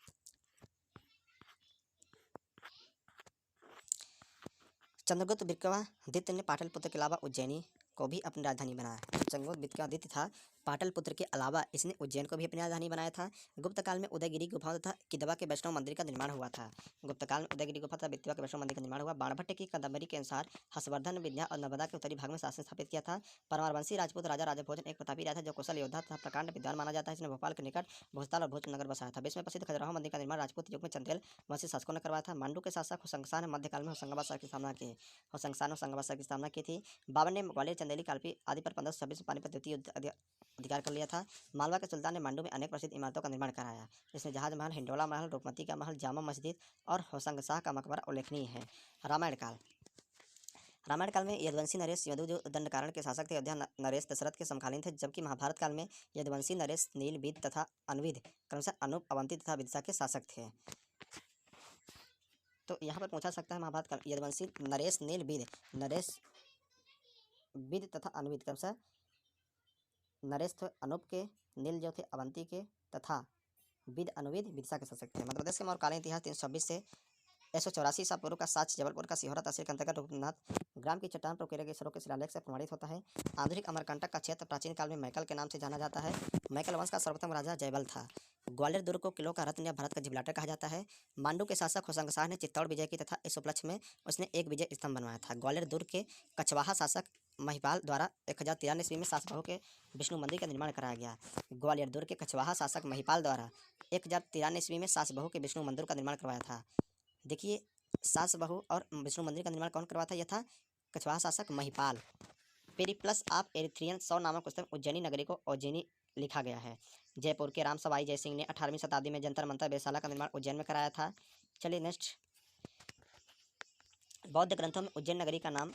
चंद्रगुप्त विक्रमादित्य ने पाटलिपुत्र के अलावा उज्जैनी को भी अपनी राजधानी बनाया। चंद्रगुप्त विक्रमादित्य था पाटलिपुत्र के अलावा इसने उज्जैन को भी अपनी राजधानी बनाया था। गुप्त काल में उदयगिरी गुफाओं तथा किदवा के वैष्णव मंदिर का निर्माण हुआ था। गुप्त काल में उदयगिरी गुफा तथा किदवा के वैष्णव मंदिर का निर्माण हुआ। बाणभट्ट की कादंबरी के अनुसार हर्षवर्धन विंध्या और नर्मदा के उत्तरी भाग में शासन स्थापित किया था। परमारवंशी राजपूत राजा राजभोजन एक प्रतापी राजा था जो कुशल योद्धा तथा प्रकांड विद्वान माना जाता है। इसने भोपाल के निकट भोजताल और भोजनगर बसाया था। विश्व में प्रसिद्ध खजुराहो मंदिर का निर्माण राजपूत युग में चंदेल वंशी शासकों ने करवाया था। मांडू के शासक होशंगाबाद ने मध्यकाल में होशंगाबाद शहर की स्थापना की। होशंगाबाद शहर की स्थापना की थी। बाबर ने ग्वालियर, चंदेली, कालपी आदि पर 1526 में पानीपत द्वितीय युद्ध अधिकार कर लिया था। मालवा के सुल्तान ने मांडू में अनेक प्रसिद्ध इमारतों का निर्माण कराया। इसमें जहाज महल, हिंडोला महल, रूपमती का महल, जामा मस्जिद और होशंगशाह का मकबरा उल्लेखनीय है। रामायण काल में यदुवंशी नरेश यदु जो दंडकारण्य के शासक थे, अयोध्या नरेश दशरथ के समकालीन थे। जबकि महाभारत काल में यदुवंशी नरेश नील, विद तथा अनविद क्रमशः अनूप, अवंती तथा विदिशा के शासक थे। तो यहाँ पर पूछा सकता है महाभारत काल यदुवंशी नरेश नील, विद तथा अनविद क्रमशः नरेश थे अनूप के, नील जो थे अवंती के तथा विद अनुविद विदिशा के शासक थे। मध्य प्रदेश के मौर्यकालीन इतिहास 326 से 184 ईसा पूर्व का साक्ष्य जबलपुर का सिहोरा तहसील के अंतर्गत रघुनाथ ग्राम की चट्टान पर उकेरे गए सरों के शिलालेख से प्रमाणित होता है। आधुनिक अमरकंटक का क्षेत्र प्राचीन काल में मैकल के नाम से जाना जाता है। मैकल वंश का सर्वप्रथम राजा जयबल था। ग्वालियर दुर्ग को किलों का रत्न या भारत का जिब्राल्टर कहा जाता है। मांडू के शासक होशंगशाह ने चित्तौड़ विजय की तथा इस उपलक्ष्य में उसने एक विजय स्तंभ बनवाया था। ग्वालियर दुर्ग के कछवाहा शासक महिपाल द्वारा 1093 ईस्वी में सास बहू के विष्णु मंदिर का निर्माण कराया गया। ग्वालियर दुर्ग के कछवाहा शासक महिपाल द्वारा 1093 ईस्वी में सास बहू के विष्णु मंदिर का निर्माण करवाया था। देखिए सास बहू और विष्णु मंदिर का निर्माण कौन करवाया था? यह था कछवाहा शासक महिपाल। पेरिप्लस ऑफ एरिथ्रियन 100 नामक पुस्तक उज्जैनी नगरी को उज्जैनी लिखा गया है। जयपुर के राम सवाई जयसिंह ने 18वीं शताब्दी में जंतर मंतर वेधशाला का निर्माण उज्जैन में कराया था। चलिए नेक्स्ट, बौद्ध ग्रंथों में उज्जैन नगरी का नाम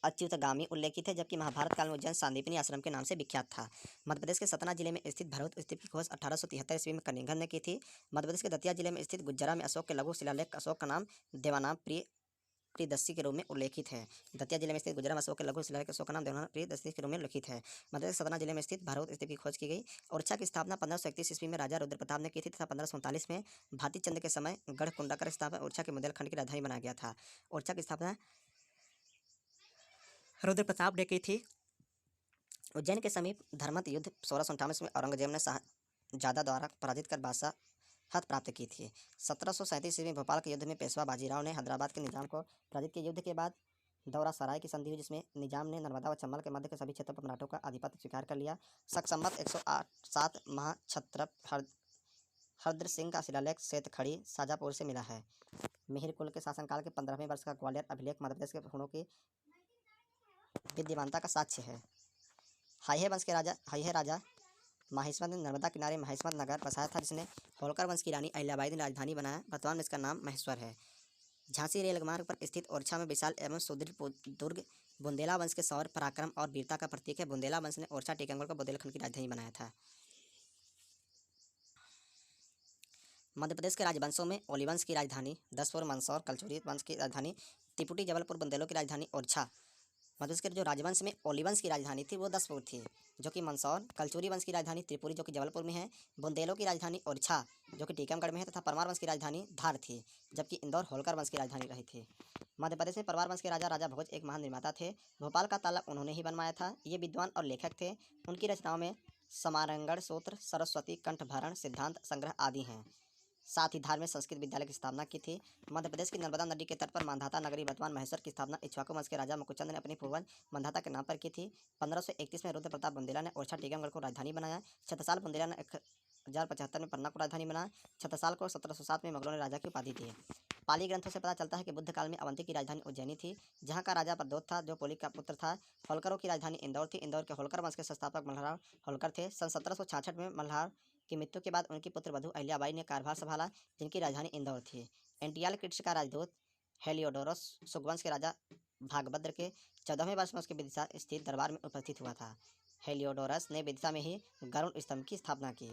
अच्युतगामी उल्लेखित है, जबकि महाभारत काल में उज्जैन सांदीपनी आश्रम के नाम से विख्यात था। मध्य प्रदेश के सतना जिले में स्थित भरहुत स्तूप की खोज 1873 ईस्वी में कनिंघन ने की थी। मध्य प्रदेश के दतिया जिले में स्थित गुज्जरा में अशोक के लघु शिलालेख अशोक का नाम देवानाम प्रियदर्शी के रूप में उल्लेखित है। दतिया जिले में स्थित गुजरात में अशोक के लघु शिलालेख अशोक का नाम देवानाम प्रियदर्शी के रूप में उल्लेखित है। मध्य प्रदेश सतना जिले में स्थित भरहुत स्तूप की खोज की गई। ओरछा की स्थापना 1531 ईस्वी में राजा रुद्र प्रताप ने की थी तथा 1539 में भाती चंद के समय गढ़ कुंडाकर स्थापना ओरछा के बुंदेलखंड की राजधानी बनाया गया था। ओरछा की स्थापना रुद्र प्रताप ने की थी। उज्जैन के समीप धर्मत युद्ध 1658 में औरंगजेब ने शाहजादा द्वारा पराजित कर बादशाह हथ प्राप्त की थी। 1737 ईस्वी में भोपाल के युद्ध में पेशवा बाजीराव ने हैदराबाद के निजाम को पराजित किया। युद्ध के बाद दौरा सराय की संधि हुई, जिसमें निजाम ने नर्मदा व चंबल के मध्य के सभी क्षेत्रों पर मराठों का आधिपत्य स्वीकार कर लिया। शक संवत 107 महाक्षत्रप हरदर सिंह का शिलालेख श्वेतखड़ी शाजापुर से मिला है। मिहिर कुल के शासनकाल के 15वें वर्ष का ग्वालियर अभिलेख मध्य प्रदेश के गुणों की विद्यमानता का साक्ष्य है। हाइहे वंश के राजा माहेश्वर ने नर्मदा किनारे महेश्वर नगर बसाया था, जिसने होलकर वंश की रानी अहिल्याबाई ने राजधानी बनाया। वर्तमान में इसका नाम महेश्वर है। झांसी रेलमार्ग पर स्थित ओरछा में विशाल एवं सुदृढ़ दुर्ग बुंदेला वंश के शौर्य, पराक्रम और वीरता का प्रतीक है। बुंदेला वंश ने ओरछा टीकमगढ़ को बुंदेलखंड की राजधानी बनाया था। मध्य प्रदेश के राजवंशों में ओली वंश की राजधानी दसपुर, मंदसौर, कलचुरी वंश की राजधानी त्रिपुटी, जबलपुर, बुंदेलों की राजधानी ओरछा। मध्य प्रदेश के जो राजवंश में ओली वंश की राजधानी थी वो दसपुर थी, जो कि मंदसौर, कलचुरी वंश की राजधानी त्रिपुरी जो कि जबलपुर में है, बुंदेलों की राजधानी ओरछा जो कि टीकमगढ़ में है, तथा परमार वंश की राजधानी धार थी, जबकि इंदौर होलकर वंश की राजधानी रही थी। मध्य प्रदेश में परमार वंश के राजा भोज एक महान निर्माता थे। भोपाल का ताला उन्होंने ही बनवाया था। ये विद्वान और लेखक थे। उनकी रचनाओं में समारंगण सूत्र, सरस्वती कंठभरण, सिद्धांत संग्रह आदि हैं। साथ ही धार में संस्कृत विद्यालय की स्थापना की थी। मध्य प्रदेश की नर्मदा नदी के तट पर मांधाता नगरी वर्तमान महेश्वर की स्थापना इक्ष्वाकु वंश के राजा मुकुचंद ने अपने पूर्वज मांधाता के नाम पर की थी। 1531 में रुद्र प्रताप बुंदेला ने ओरछा टीकमगढ़ को राजधानी बनाया। छत्रसाल बुंदेला ने 1075 में पन्ना को राजधानी बनाया। छत्रसाल को 1707 में मुगलों ने राजा की उपाधि दी। पाली ग्रंथों से पता चलता है कि बुद्ध काल में अवंती की राजधानी उज्जैनी थी, जहाँ का राजा प्रद्योत था, जो पोली का पुत्र था। होलकरों की राजधानी इंदौर थी। इंदौर के होलकर वंश के संस्थापक मल्हार होलकर थे। सन 1766 में मल्हार की मृत्यु के बाद उनकी पुत्र वधू अहिल्याबाई ने कार्यभार संभाला, जिनकी राजधानी इंदौर थी। एंटियालकिड्स का राजदूत हेलियोडोरस सुगवंश के राजा भागभद्र के 14वें वर्ष में उसके विदिशा स्थित दरबार में उपस्थित हुआ था। हेलियोडोरस ने विदिशा में ही गरुड़ स्तंभ की स्थापना की।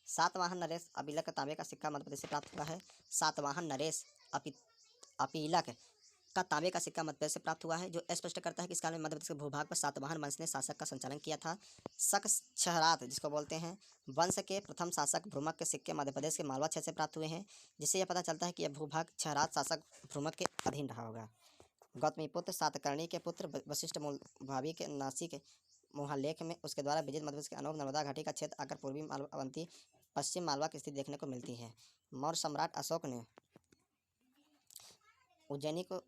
सातवाहन नरेश अपिलक तांबे का सिक्का मध्य प्रदेश से प्राप्त हुआ है। सातवाहन नरेश अपिलक का तांबे का सिक्का मध्य प्रदेश से प्राप्त हुआ है, जो स्पष्ट करता है कि इस काल में मध्य प्रदेश के भूभाग पर सातवाहन वंश ने शासक का संचालन किया था। शक छहरात जिसको बोलते हैं वंश के प्रथम शासक भ्रूमक के सिक्के मध्य प्रदेश के मालवा क्षेत्र से प्राप्त हुए हैं, जिससे यह पता चलता है कि यह भूभाग छहरात शासक भ्रूमक के अधीन रहा होगा। गौतमीपुत्र सातकर्णी के पुत्र वशिष्ठ भावी के नासिक मोहालेख में उसके द्वारा विजित मध्य प्रदेश के अनोख नर्मदा घाटी का क्षेत्र आकर पूर्वी मालवा अवंती पश्चिम मालवा की स्थिति देखने को मिलती है। मौर्य सम्राट अशोक ने उज्जैनी को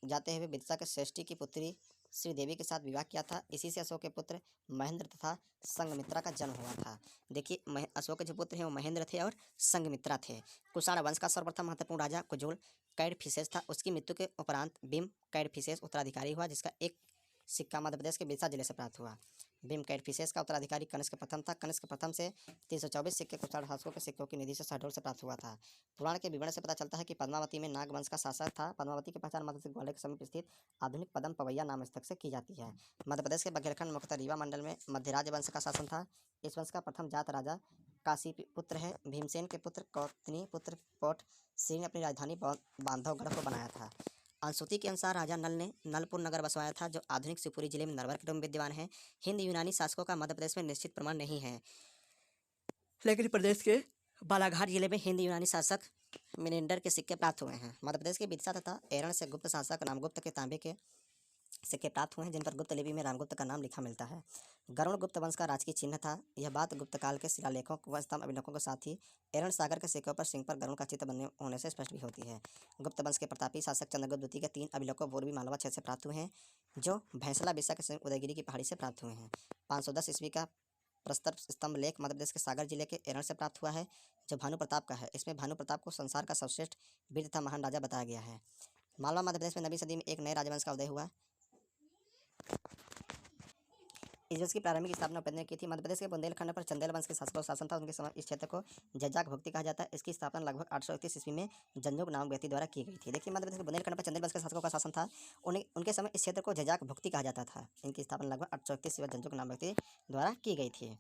जाते हुए विदिशा के श्रेष्ठी की पुत्री श्रीदेवी के साथ विवाह किया था। इसी से अशोक के पुत्र महेंद्र तथा संघमित्रा का जन्म हुआ था। देखिए, अशोक के जो पुत्र हैं वो महेंद्र थे और संघमित्रा थे। कुषाण वंश का सर्वप्रथम महत्वपूर्ण राजा कुजुल कैडफिसेस था। उसकी मृत्यु के उपरांत भीम कैडफिसेस उत्तराधिकारी हुआ, जिसका एक सिक्का मध्य प्रदेश के विदिशा जिले से प्राप्त हुआ। भीम कैडफिसेस का उत्तराधिकारी कनिष्क प्रथम था। कनिष्क प्रथम से 324 सिक्के कुषाण शासकों के सिक्कों की निधि से शहडोल से प्राप्त हुआ था। पुराण के विवरण से पता चलता है कि पद्मावती में नाग वंश का शासक था। पद्मावती की पहचान मध्य प्रदेश ग्वालियर के समीप स्थित आधुनिक पदम पवैया नाम स्थल से की जाती है। मध्य प्रदेश के बघेलखंड मुख्यतः रीवा मंडल में मध्यराज वंश का शासन था। इस वंश का प्रथम जात राजा काशी पुत्र है। भीमसेन के पुत्र कौतनी पुत्र कोट सिंह ने अपनी राजधानी बांधवगढ़ को बनाया था। अनुसूची के अनुसार राजा नल ने नलपुर नगर बसवाया था, जो आधुनिक शिवपुरी जिले में नरवर के रूप में विद्यमान है। हिंद यूनानी शासकों का मध्य प्रदेश में निश्चित प्रमाण नहीं है, लेकिन प्रदेश के बालाघाट जिले में हिंद यूनानी शासक मिनेंडर के सिक्के प्राप्त हुए हैं। मध्य प्रदेश के विदिशा तथा एरण से गुप्त शासक रामगुप्त के तांबे के सिक्के प्राप्त हुए हैं, जिन पर गुप्त लिपि में रामगुप्त का नाम लिखा मिलता है। गरुड़ गुप्त वंश का राजकीय चिन्ह था। यह बात गुप्त काल के शिलालेखों व स्तंभ अभिलेखों के साथ ही एरण सागर के सिक्कों पर सिंह पर गरुड़ का चित्र बनने होने से स्पष्ट भी होती है। गुप्त वंश के प्रतापी शासक चंद्रगुप्त द्वितीय के 3 अभिलेखों पूर्वी मालवा क्षेत्र से प्राप्त हुए हैं, जो भैंसला बिस्सा के समीप उदयगिरी की पहाड़ी से प्राप्त हुए हैं। 510 ईस्वी का प्रस्तर स्तंभ लेख मध्य प्रदेश के सागर जिले के एरण से प्राप्त हुआ है, जो भानु प्रताप का है। इसमें भानु प्रताप को संसार का सर्वश्रेष्ठ वीर तथा महान राजा बताया गया है। मालवा मध्य प्रदेश में 9वीं सदी में एक नए राजवंश का उदय हुआ। इस वंश की प्रारंभिक स्थापना उपेंद्र ने की थी। मध्य प्रदेश के बुंदेलखंड पर चंदेल वंश के शासकों का शासन था। उनके समय इस क्षेत्र को जजाक भुक्ति कहा जाता है। इसकी स्थापना लगभग 831 ईस्वी में जंजुग नामक व्यक्ति द्वारा की गई थी। देखिए, मध्य प्रदेश के बुंदेलखंड पर चंदेल वंश के शासकों का शासन था। उनके समय इस क्षेत्र को जजाक भुक्ति कहा जाता था। इनकी स्थापना लगभग 831 ईस्वी में जंजुग नामक व्यक्ति द्वारा की गई थी।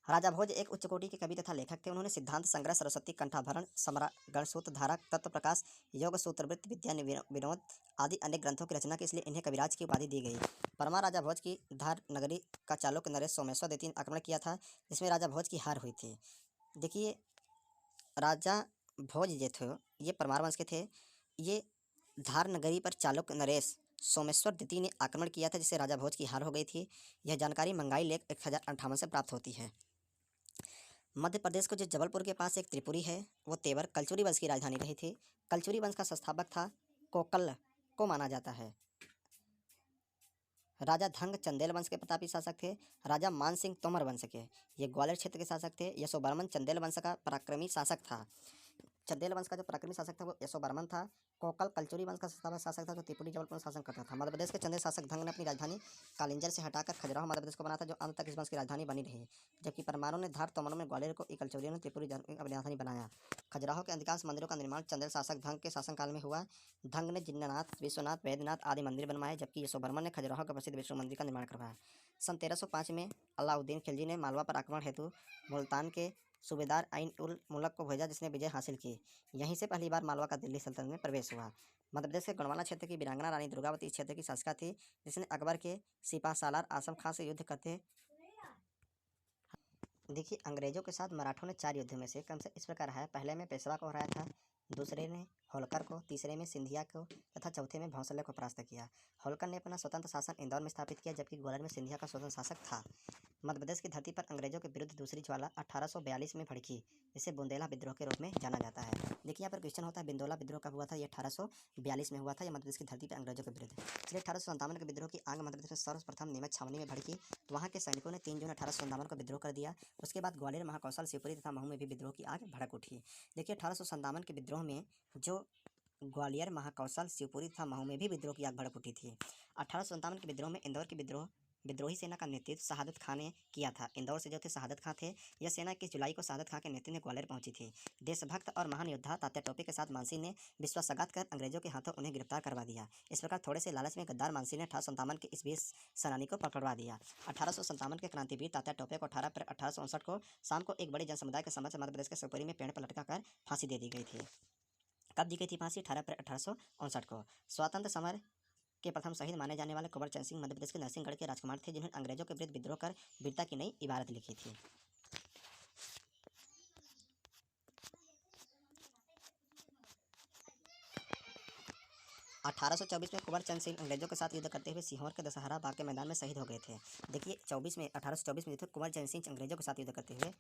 राजा भोज एक उच्च कोटि के कवि तथा लेखक थे। उन्होंने सिद्धांत संग्रह, सरस्वती कंठाभरण, समरागणसूत्र, धारक, तत्व प्रकाश, योग सूत्रवृत्त, विद्या विनोद आदि अनेक ग्रंथों की रचना की, इसलिए इन्हें कविराज की उपाधि दी गई। परमार राजा भोज की धार नगरी का चालुक्य नरेश सोमेश्वर द्वितीय ने आक्रमण किया था, जिसमें राजा भोज की हार हुई थी। देखिए, राजा भोज ये थे, ये परमार वंश के थे। ये धार नगरी पर चालुक्य नरेश सोमेश्वर द्वितीय ने आक्रमण किया था, जिससे राजा भोज की हार हो गई थी। यह जानकारी मंगाई लेख 1058 से प्राप्त होती है। मध्य प्रदेश को जो जबलपुर के पास एक त्रिपुरी है, वो तेवर कलचुरी वंश की राजधानी रही थी। कलचुरी वंश का संस्थापक था कोकल को माना जाता है। राजा धंग चंदेल वंश के प्रतापी शासक थे। राजा मान सिंह तोमर वंश के, ये ग्वालियर क्षेत्र के शासक थे। यशोवर्मन चंदेल वंश का पराक्रमी शासक था। चंदेल वंश का जो पराक्रमी शासक था वो यशोवर्मन था। कोकल कलचुरी वंश का शासक था जो त्रिपुरी जबलपुर में शासन करता था। मध्य प्रदेश के चंदेल शासक धंग ने अपनी राजधानी कालिंजर से हटाकर खजुराहो मध्य प्रदेश को बना था, जो अंत तक इस वंश की राजधानी बनी रही। जबकि परमाणु ने धार तोमरों में ग्वालियर को, कलचुरियों ने त्रिपुरी अपनी राजधानी बनाया। खजुराहो के अधिकांश मंदिरों का निर्माण चंदेल शासक धंग के शासनकाल में हुआ। धंग ने जिन्नानाथ, विश्वनाथ, वैद्यनाथ आदि मंदिर बनवाए, जबकि यशोवर्मन ने खजुराहो के प्रसिद्ध विष्णु मंदिर का निर्माण करवाया। सन 1305 में अलाउद्दीन खिलजी ने मालवा पर आक्रमण हेतु मुल्तान के सूबेदार आइन उल मुल्क को भेजा, जिसने विजय हासिल की। यहीं से पहली बार मालवा का दिल्ली सल्तनत में प्रवेश हुआ। मध्य प्रदेश के गोंडवाना क्षेत्र की वीरांगना रानी दुर्गावती इस क्षेत्र की शासिका थी, जिसने अकबर के सिपा सालार आजम खां से युद्ध करते। देखिए, अंग्रेजों के साथ मराठों ने 4 युद्ध में से कम से इस प्रकार है। पहले में पेशवा को हराया था, दूसरे ने होलकर को, तीसरे में सिंधिया को तथा चौथे में भोंसले को परास्त किया। होलकर ने अपना स्वतंत्र शासन इंदौर में स्थापित किया, जबकि ग्वालियर में सिंधिया का स्वतंत्र शासक था। मध्य प्रदेश की धरती पर अंग्रेजों के विरुद्ध दूसरी ज्वाला 1842 में भड़की, जिसे बुंदेला विद्रोह के रूप में जाना जाता है। देखिए, यहाँ पर क्वेश्चन होता है बिंदोला विद्रोह कब हुआ था। ये 1842 में हुआ था। यह मध्य प्रदेश की धरती पर अंग्रेजों के विरुद्ध। इसलिए 1857 के विद्रोह की आग मध्य प्रदेश में सर्वप्रथम नीमच छावनी में भड़की। तो वहाँ के सैनिकों ने 3 जून 1857 को विद्रोह कर दिया। उसके बाद ग्वालियर, महाकौशल, शिवपुरी तथा महू में भी विद्रोह की आग भड़क उठी। देखिए, 1857 के विद्रोह में जो ग्वालियर, महाकौशल, शिवपुरी तथा महू में भी विद्रोह की आग भड़क उठी थी। 1857 के विद्रोह में इंदौर की विद्रोही सेना का नेतृत्व शहादत खां ने किया था। इंदौर से जो थे शहादत खां थे। यह सेना 21 जुलाई को शहादत खां के नेतृत्व में ग्वालियर पहुंची थी। देशभक्त और महान योद्धा तात्या टोपे के साथ मानसिंह ने विश्वासघात कर अंग्रेजों के हाथों उन्हें गिरफ्तार करवा दिया। इस प्रकार थोड़े से लालच में गद्दार मानसिंह ने 1857 के इस 20 सेनानी को पकड़वा दिया। 1857 के क्रांतिवीर तात्या टोपे को 18 अप्रैल 1859 को शाम को एक बड़े जनसमुदाय के समक्ष मध्य प्रदेश के शिवपुरी में पेड़ पर लटका कर फांसी दे दी गई थी। कब दी गई थी फांसी? 18 अप्रैल 1859 को। स्वतंत्र समर के प्रथम शहीद माने जाने वाले कुंवर चंद सिंह मध्य प्रदेश के नरसिंहगढ़ के राजकुमार थे, जिन्होंने अंग्रेजों के विरुद्ध विद्रोह कर वीरता की नई इबारत लिखी थी। अठारह सौ 24 में कुंवर चंद सिंह अंग्रेजों के साथ युद्ध करते हुए सीहोर के दशहरा बाग के मैदान में शहीद हो गए थे। देखिए, 1824 में कुंवर चंद सिंह अंग्रेजों के साथ युद्ध करते हुए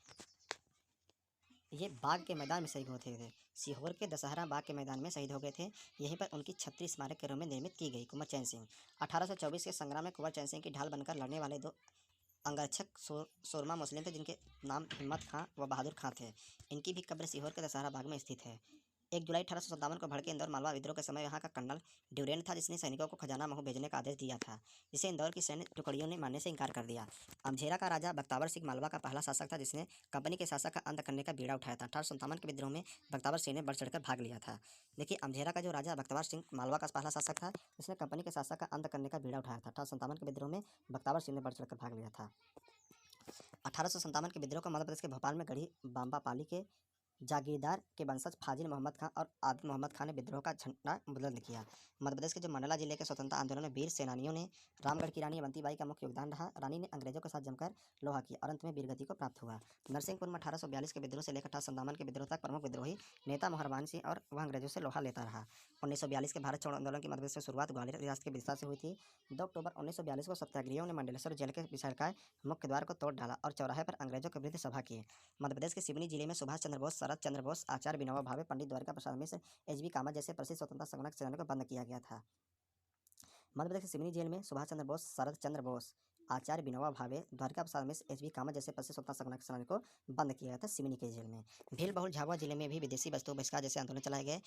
ये बाग के मैदान में शहीद होते थे। सीहोर के दशहरा बाग के मैदान में शहीद हो गए थे। यहीं पर उनकी छत्री स्मारक के रूप में निर्मित की गई। कुंवर चंद सिंह 1824 के संग्राम में कुंवर चंद सिंह की ढाल बनकर लड़ने वाले 2 अंगरक्षक सोरमा मुस्लिम थे, जिनके नाम हिम्मत खां व बहादुर खां थे। इनकी भी कब्र सीहोर के दशहरा बाग में स्थित है। 1 जुलाई 1857 को भड़के इंदौर मालवा विद्रोह के समय यहाँ का कर्नल ड्यूरेन था, जिसने सैनिकों को खजाना महू भेजने का आदेश दिया था, जिसे इंदौर की सैन्य टुकड़ियों ने मानने से इनकार कर दिया। अमझेरा का राजा बख्तावर सिंह मालवा का पहला शासक था, जिसने कंपनी के शासक का अंत करने का बीड़ा उठाया था। 1857 के विद्रोह में बख्तावर सिंह ने बढ़ चढ़कर भाग लिया था। देखिए, अमझेरा का जो राजा बख्तावर सिंह मालवा का पहला शासक था, जिसने कंपनी के शासक का अंत करने का बीड़ा उठाया था। 1857 के विद्रोह में बख्तावर सिंह ने बढ़ चढ़कर भाग लिया था। 1857 के विद्रोह को मध्य प्रदेश के भोपाल में गढ़ी बांबापाली के जागीरदार के वंशज फाजिल मोहम्मद खां और आदिल मोहम्मद खां ने विद्रोह का झंडा बुलंद किया। मध्य प्रदेश के जो मंडला जिले के स्वतंत्रता आंदोलन में वीर सेनानियों ने रामगढ़ की रानी अवंतीबाई का मुख्य योगदान रहा। रानी ने अंग्रेजों के साथ जमकर लोहा किया और अंत में वीरगति को प्राप्त हुआ। नरसिंहपुर में 1842 के विद्रोह से लेकर 1857 के विद्रोह तक प्रमुख विद्रोही नेता मोहरबान सिंह और वह अंग्रेजों से लोहा लेता रहा। 1942 के भारत छोड़ो आंदोलन की मध्य प्रदेश में शुरुआत ग्वालियर रियासत के विस्तार से हुई थी। 2 अक्टूबर 1942 को सत्याग्रहियों ने मंडलेश्वर जेल के विशालकाय मुख्य द्वार को तोड़ डाला और चौराहे पर अंग्रेजों के विरुद्ध सभा की। मध्य प्रदेश के सिवनी जिले में सुभाष चंद्र बोस, शरद चंद्र बोस, आचार्य विनोबा भावे, पंडित द्वारका प्रसाद मिश्र, एच.बी. कामत जैसे प्रसिद्ध स्वतंत्रता संग्राम सेनानियों को बंद किया गया था। मध्य प्रदेश के सिवनी जेल में सुभाष चंद्र बोस, शरद चंद्र बोस, आचार्य विनोबा भावे, द्वारका प्रसाद मिश्र, एच.बी. कामत जैसे प्रसिद्ध स्वतंत्रता संग्राम सेनानियों को बंद किया गया था सिवनी के जेल में। भील बहुल झाबुआ जिले में भी विदेशी वस्तु बहिष्कार जैसे आंदोलन चलाए गए।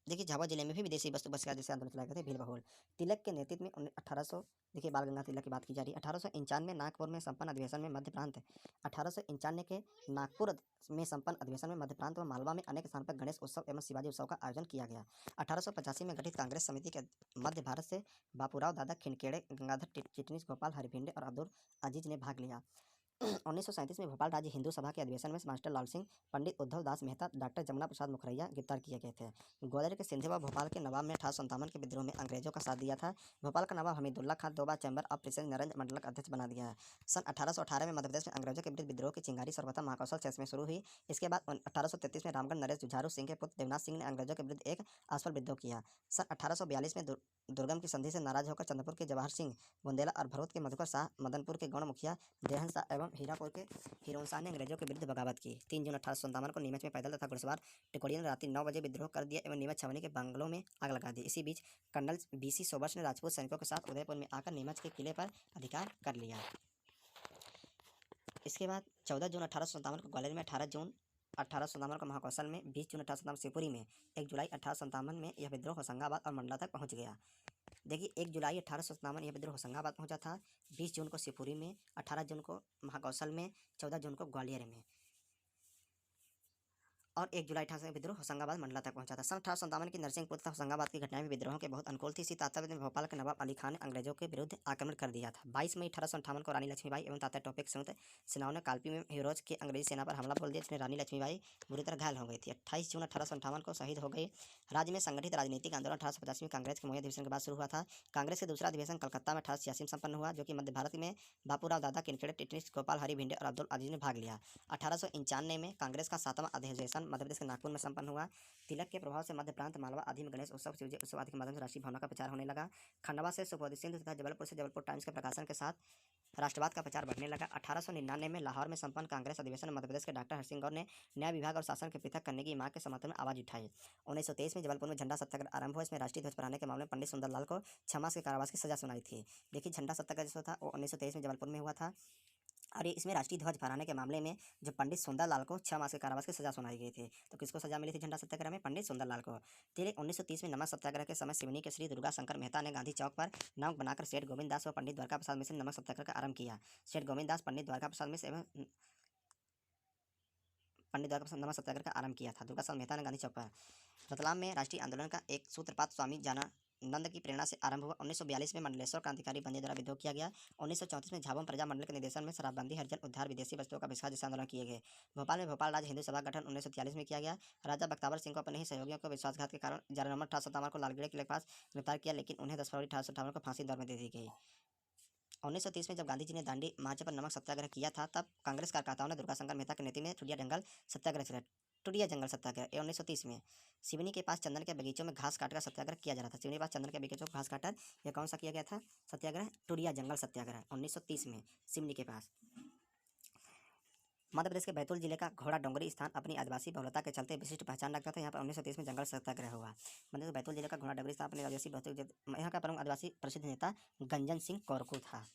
देखिए, झाबुआ जिले में भी विदेशी वस्तु बहिष्कार जैसे आंदोलन चलाए गए थे। भील बहुल तिलक के नेतृत्व में 1800 देखिए बाल गंगाधर तिलक की बात की जा रही है। 1851 नागपुर में संपन्न अधिवेशन में मध्य प्रांत 1851 के नागपुर में संपन्न अधिवेशन में मध्य प्रांत व मालवा में अनेक स्थान पर गणेश उत्सव एवं शिवाजी उत्सव का आयोजन किया गया। 1885 में गठित कांग्रेस समिति के मध्य भारत से बापूराव दादा खिनकेड़े, गंगाधर चिटनीस, गोपाल हरिभिंडे और अब्दुल अजीज ने भाग लिया। 1937 में भोपाल राज्य हिंदू सभा के अधिवेशन में मास्टर लाल सिंह, पंडित उद्धव दास मेहता, डॉक्टर जमुना प्रसाद मुखरैया गिरफ्तार किए गए थे। ग्वालियर के सिंधे व भोपाल के नवाब में 1857 के विद्रोह में अंग्रेजों का साथ दिया था। भोपाल का नवाब हमीदुल्ला खान 2 बार चैम्बर ऑफ प्रिंसेस नरेंद्र मंडल का अध्यक्ष बना दिया है। सन 1818 में मध्य प्रदेश में अंग्रेजों के विरुद्ध विद्रोह की चिंगारी सर्वप्रथम महाकौशल चर्च में शुरू हुई। इसके बाद 1833 में रामगढ़ नरेश जुझारू सिंह के पुत्र देवनाथ सिंह ने अंग्रेजों के विरुद्ध एक असफल विद्रोह किया। सन 1842 में दुर्गम की संधि से नाराज होकर चंद्रपुर के जवाहर सिंह, बुंदेला और भरोत के मधुकर शाह, मदनपुर के गौड़ मुखिया देहन शाह एवं हीरापुर के हिरोन शाह ने अंग्रेजों के विरुद्ध बगावत की। 3 जून 1857 को नीमच में पैदल तथा घुड़सवार टुकड़ियों ने रात्रि 9 बजे विद्रोह कर दिया एवं नीमच छावनी के बंगलों में आग लगा दी। इसी बीच कर्नल B.C. सोबर्स ने राजपूत सैनिकों के साथ उदयपुर में आकर नीमच के किले पर अधिकार कर लिया। इसके बाद 14 जून 1857 को ग्वालियर में 18 जून 1857 को महाकौशल में, 20 जून 1857 शिवपुरी में, 1 जुलाई 1857 में यह विद्रोह होशंगाबाद और मंडला तक पहुंच गया। देखिए 1 जुलाई 1857 यह विद्रोह होशंगाबाद पहुंचा था, 20 जून को शिवपुरी में, 18 जून को महाकौशल में, 14 जून को ग्वालियर में और 1 जुलाई 1800 विद्रोह होशंगाबाद मंडला तक पहुंचा था। सन 1857 की नरसिंहपुर तथा होशंगाबाद की घटनाएं भी विद्रोह के बहुत अनुकूल थी। इसी तात्पर्य में भोपाल के नवाब अली खान ने अंग्रेजों के विरुद्ध आक्रमण कर दिया था। 22 मई 1858 को रानी लक्ष्मीबाई एवं तात्या टोपे के संयुक्त सेनाओं ने कालपी में हीरोज की अंग्रेजी सेना पर हमला बोल दिया, जिसमें रानी लक्ष्मीबाई बुरी तरह घायल हो गई थी। 28 जून 1858 को शहीद हो गई। राज्य में संगठित राजनीतिक आंदोलन 1885 में कांग्रेस के मोहन अधिवेशन के बाद शुरू हुआ था। कांग्रेस के दूसरा अधिवेशन कलकत्ता में 1886 में संपन्न हुआ, जो कि मध्य भारत में बापूराव दादा किनखेड़े टिटनिस गोपाल हरि भिंडे और अब्दुल अजीज ने भाग लिया। 1891 में कांग्रेस का 7वां अधिवेशन मध्य प्रदेश के नागपुर में संपन्न हुआ। तिलक के प्रभाव से मध्य प्रांत, मालवा आदि में गणेश उत्सव, शिवजी उत्सव आदि के माध्यम से राष्ट्रीय भावना का प्रचार होने लगा। खंडवा से सुबोध सिंधु तथा जबलपुर से जबलपुर टाइम्स के प्रकाशन के साथ राष्ट्रवाद का प्रचार बढ़ने लगा। 1899 में लाहौर में संपन्न कांग्रेस अधिवेशन में मध्य प्रदेश के डॉक्टर हरसिंह गौर ने न्याय विभाग और शासन के पृथक करने की मांग के समर्थन में आवाज उठाई। 1923 में जबलपुर में झंडा सत्याग्रह आरंभ हुआ। इसमें राष्ट्रीय ध्वज फहराने के मामले में पंडित सुंदरलाल को 6 मास के कारावास की सजा सुनाई थी। देखिए झंडा सत्याग्रह जो था वो 1923 में जबलपुर में हुआ था और ये इसमें राष्ट्रीय ध्वज फहराने के मामले में जो पंडित सुंदरलाल को 6 मास के कारावास की सजा सुनाई गई थी। तो किसको सजा मिली थी झंडा सत्याग्रह में? पंडित सुंदरलाल को। फिर 1930 में नमक सत्याग्रह के समय सिवनी के श्री दुर्गा शंकर मेहता ने गांधी चौक पर नमक बनाकर सेठ गोविंद दास व पंडित द्वारका प्रसाद मिश्र ने नमक सत्याग्रह का आरंभ किया। सेठ गोविंद दास, पंडित द्वारका प्रसाद मिश्र एवं पंडित द्वारका प्रसाद नमक सत्याग्रह का आरंभ किया था। दुर्गा शंकर मेहता ने गांधी चौक पर। रतलाम में राष्ट्रीय आंदोलन का एक सूत्रपात स्वामी जाना नंद की प्रेरणा से आरंभ हुआ। 1942 में मंडलेश्वर क्रांतिकारी बंदी द्वारा विद्रोह किया गया। 1934 में झाबम प्रजा मंडल के निर्देशन में शराबबंदी, हरिजन उद्धार, विदेशी वस्तुओं का बहिष्कार जैसे आंदोलन किए गए। भोपाल में भोपाल राज्य हिंदू सभा गठन 1943 में किया गया। राजा बख्तावर सिंह को अपने ही सहयोगियों को विश्वासघात के कारण 11 नवंबर 1857 को लालगढ़ किले के पास गिरफ्तार किया, लेकिन उन्हें 10 फरवरी 1858 को फांसी दर में दे दी गई। 1930 में जब गांधी जी ने दांडी मार्च पर नमक सत्याग्रह किया था, तब कांग्रेस कार्यकर्ताओं ने दुर्गा शंकर मेहता के नेतृत्व में टुडिया जंगल सत्याग्रह चलाया। टुडिया जंगल सत्याग्रह ये 1930 में सिवनी के पास चंदन के बगीचों में घास काटकर सत्याग्रह किया जा रहा था। सिवनी के पास चंदन के बगीचों में घास काटकर यह कौन सा किया गया था सत्याग्रह? टुडिया जंगल सत्याग्रह 1930 में सिवनी के पास। मध्य प्रदेश के बैतूल जिले का घोड़ा डोंगरी स्थान अपनी आदिवासी बहुलता के चलते विशिष्ट पहचान रखता था। यहाँ पर 1930 में जंगल सत्याग्रह हुआ। मतलब बैतूल जिले का घोड़ा डोंगरी स्थान अपनी आदिवासी यहाँ का प्रमुख आदिवासी प्रसिद्ध नेता गंजन सिंह कोरकू था।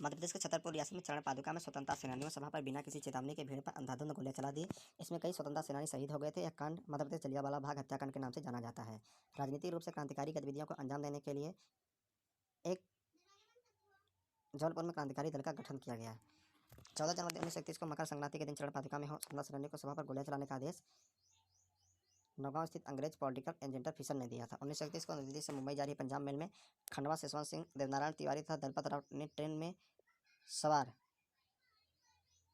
मध्य प्रदेश के छतरपुर रियासत में चरण पादुका में स्वतंत्रता सेनानियों सभा पर बिना किसी चेतावनी के भीड़ पर अंधाधुंध गोलियां चला दी। इसमें कई स्वतंत्रता सेनानी शहीद हो गए थे। यह कांड मध्य प्रदेश जलियांवाला बाग हत्याकांड के नाम से जाना जाता है। राजनीतिक रूप से क्रांतिकारी गतिविधियों को अंजाम देने के लिए एक जबलपुर में क्रांतिकारी दल का गठन किया गया। 14 जनवरी 1931 को मकर संक्रांति के दिन चरण पादुका में स्वतंत्रता सेनानियों को सभा पर गोलियां चलाने का आदेश नौगांव स्थित अंग्रेज पॉलिटिकल एजेंट फिशर ने दिया था। 1931 को नई दिल्ली से मुंबई जा रही पंजाब मेल में खंडवा से यशवंत सिंह, देवनारायण तिवारी तथा दलपत राव ने ट्रेन में सवार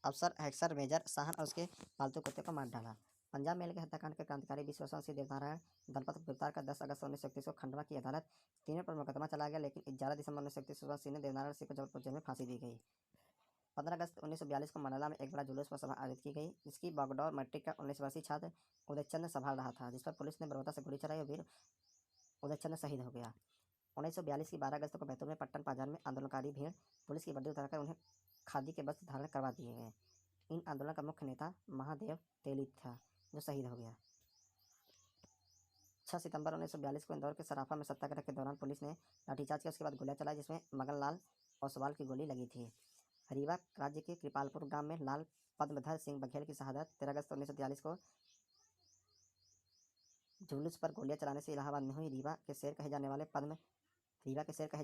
अफसर हैक्सर मेजर साहन और उसके पालतू कुत्ते को मार डाला। पंजाब मेल के हत्याकांड के क्रांतिकारी विश्वसंत सिंह देवनारायण दलपत को गिरफ्तार कर 10 अगस्त 1931 को खंडवा की अदालत 3 पर मुकदमा चला गया, लेकिन 11 दिसंबर 1931 को सिंह ने देवनारायण सिंह को जबलपुर जेल में फांसी दी गई। 15 अगस्त 1942 को मंडला में एक बड़ा जुलूस व सभा आयोजित की गई, जिसकी बागडोर मैट्रिक का 19 वर्षीय छात्र उदयचंद ने संभाल रहा था, जिस पर पुलिस ने बर्बरता से गोली चलाई और वीर उदयचंद शहीद हो गया। 1942 की 12 अगस्त को बैतूल में पट्टन बाजार में आंदोलनकारी भीड़ पुलिस की वर्दी उतारकर उन्हें खादी के वस्त्र धारण करवा दिए गए। इन आंदोलन का मुख्य नेता महादेव तेली था, जो शहीद हो गया। 6 सितंबर 1942 को इंदौर के सराफा में सत्याग्रह के दौरान पुलिस ने लाठीचार्ज किया। उसके बाद गोलियां चलाई, जिसमें मगनलाल ओसवाल की गोली लगी थी। रीवा राज्य के कृपालपुर गांव में लाल पद्मधर सिंह बघेल की शहादत 13 अगस्त 1943 को जुलूस पर गोलियां चलाने से इलाहाबाद में हुई। रीवा के शेर कहे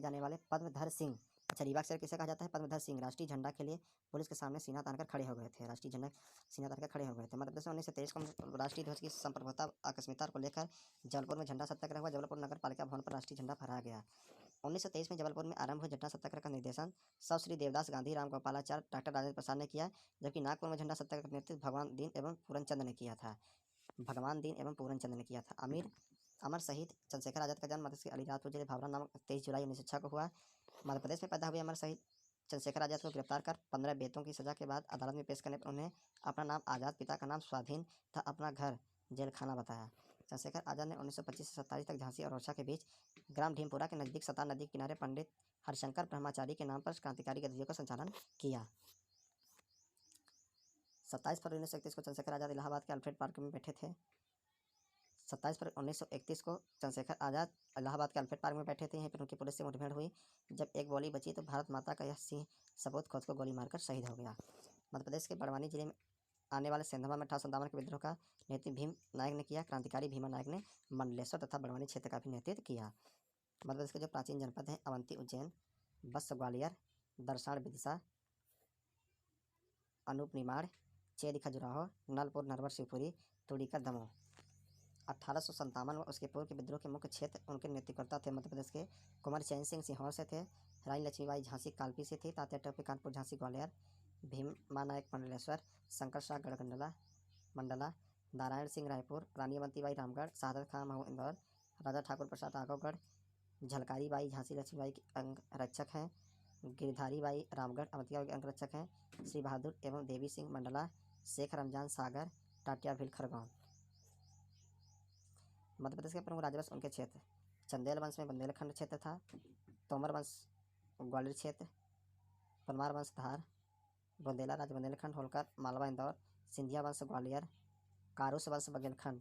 जाने वाले पद्मधर सिंह, अच्छा रीवा के शेर किसे कहा जाता है? पद्मधर सिंह राष्ट्रीय झंडा के लिए पुलिस के सामने सीना तानकर खड़े हो गए थे। राष्ट्रीय झंडा सीना तानकर खड़े हो गए थे। मध्य प्रदेश में 1923 को राष्ट्रीय ध्वज की संप्रभुता आकस्मिकता को लेकर जबलपुर में झंडा सत्याग्रह हुआ। जबलपुर नगर पालिका भवन पर राष्ट्रीय झंडा फहराया गया। 1923 में जबलपुर में आरंभ हुए झंडा सत्याग्रह का निर्देशन सौ श्री देवदास गांधी, राम गोपालाचार्य, डॉक्टर राजेंद्र प्रसाद ने किया, जबकि नागपुर में झंडा सत्याग्रह का नेतृत्व भगवान दीन एवं पूरनचंद ने किया था। अमर शहीद चंद्रशेखर आजाद का जन्म मध्य प्रदेश के अलीराजपुर जिले भावरा नामक 23 जुलाई 1906 को हुआ। मध्य प्रदेश में पैदा हुए अमर शहीद चंद्रशेखर आजाद को गिरफ्तार कर 15 बेतों की सजा के बाद अदालत में पेश करने पर उन्हें अपना नाम आज़ाद, पिता का नाम स्वाधीन तथा अपना घर जेलखाना बताया। चंद्रशेखर आजाद ने 1925 से 27 तक झांसी और ओरछा के बीच ग्राम भीमपुरा के नजदीक सता नदी के किनारे पंडित हरिशंकर ब्रह्मचारी के नाम पर क्रांतिकारी गतिविधियों का संचालन किया। 27 फरवरी 1931 को चंद्रशेखर आजाद इलाहाबाद के अल्फ्रेड पार्क में बैठे थे। 27 फरवरी 1931 को चंद्रशेखर आज़ाद इलाहाबाद के अल्फ्रेड पार्क में बैठे थे। यहीं पर उनकी पुलिस से मुठभेड़ हुई। जब एक गोली बची तो भारत माता का यह सिंह सपूत खुद को गोली मारकर शहीद हो गया। मध्य प्रदेश के बड़वानी जिले में आने वाले सेंधवा में 1857 के विद्रोह का नेतृत्व भीम नायक ने किया। क्रांतिकारी भीमा नायक ने मंडलेश्वर तथा बड़वानी क्षेत्र का भी नेतृत्व किया। मध्य प्रदेश के जो प्राचीन जनपद हैं अवंती, उज्जैन, बस्त, ग्वालियर, दरसाड़, विदिशा, अनूप, निमाड़, चेरी, खजुराहो, नलपुर, नरवर, शिवपुरी, तुड़ीकर, दमोह। 1857 में उसके पूर्व के विद्रोह के मुख्य क्षेत्र उनके नेतृत्वकर्ता थे मध्य प्रदेश के कुंवर चैन सिंह सीहोर से थे। रानी लक्ष्मीबाई झांसी कालपी से थी। तात्या टोपे कानपुर, झांसी, ग्वालियर। भीमा नायक मंडलेश्वर, शंकर शाह गढ़गंडला मंडला, नारायण सिंह रायपुर, रानी अवंतीबाई रामगढ़, शहादत खां महू इंदौर, राजा ठाकुर प्रसाद आगौगढ़, झलकारी बाई झांसी लक्ष्मीबाई के अंग रक्षक हैं। गिरधारी बाई रामगढ़ अवंतिया के अंग रक्षक हैं। श्री बहादुर एवं देवी सिंह मंडला, शेख रमजान सागर, टाटिया भील, खरगोन। मध्य प्रदेश के प्रमुख राजवंश उनके क्षेत्र चंदेल वंश में बुंदेलखंड क्षेत्र था। तोमर वंश ग्वालियर क्षेत्र, परमार वंश धार, बुंदेला राज्य बुंदेलखंड, होलकर मालवा इंदौर, सिंधिया वंश ग्वालियर, कारूस वंश बघेलखंड।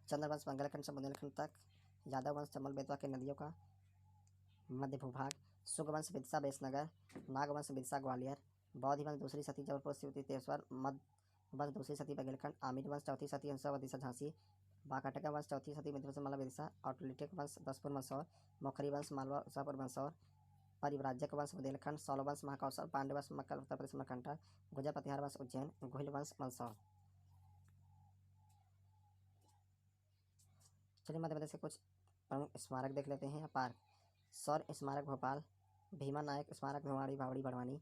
चंद्र वंश मंगलखंड से बुंदेलखंड तक, यादव वंश चंबल बेतवा के नदियों का मध्य भूभाग, सुग वंश विदिशा बेसनगर, नाग वंश विदिशा ग्वालियर, बौद्ध वंश दूसरी सती जबलपुर सिवती तेश्वर, मध्य वंश दूसरी सती बघेलखंड, आमिर वंश चौथी सती हंसा विदिशा झांसी, बाकाटका वंश चौथी सती मध्य मालवा विदिशा, ऑटोलिटिक वंश दसपुर मंदसौर, मोखरी वंश मालवा उषापुर मंदसौर, परिव्राजक वंश बुंदेलखंड, सौल वंश महाकौशल, पांडे वंश मक्कल उत्तर प्रदेश मरकंटा, गुर्जर प्रतिहार वंश उज्जैन, गोहिल वंश मंदसौर। चलिए मध्य प्रदेश के कुछ प्रमुख स्मारक देख लेते हैं। पार्क शौर्य स्मारक भोपाल, भीमा नायक स्मारक भिवाड़ी भावड़ी बड़वानी,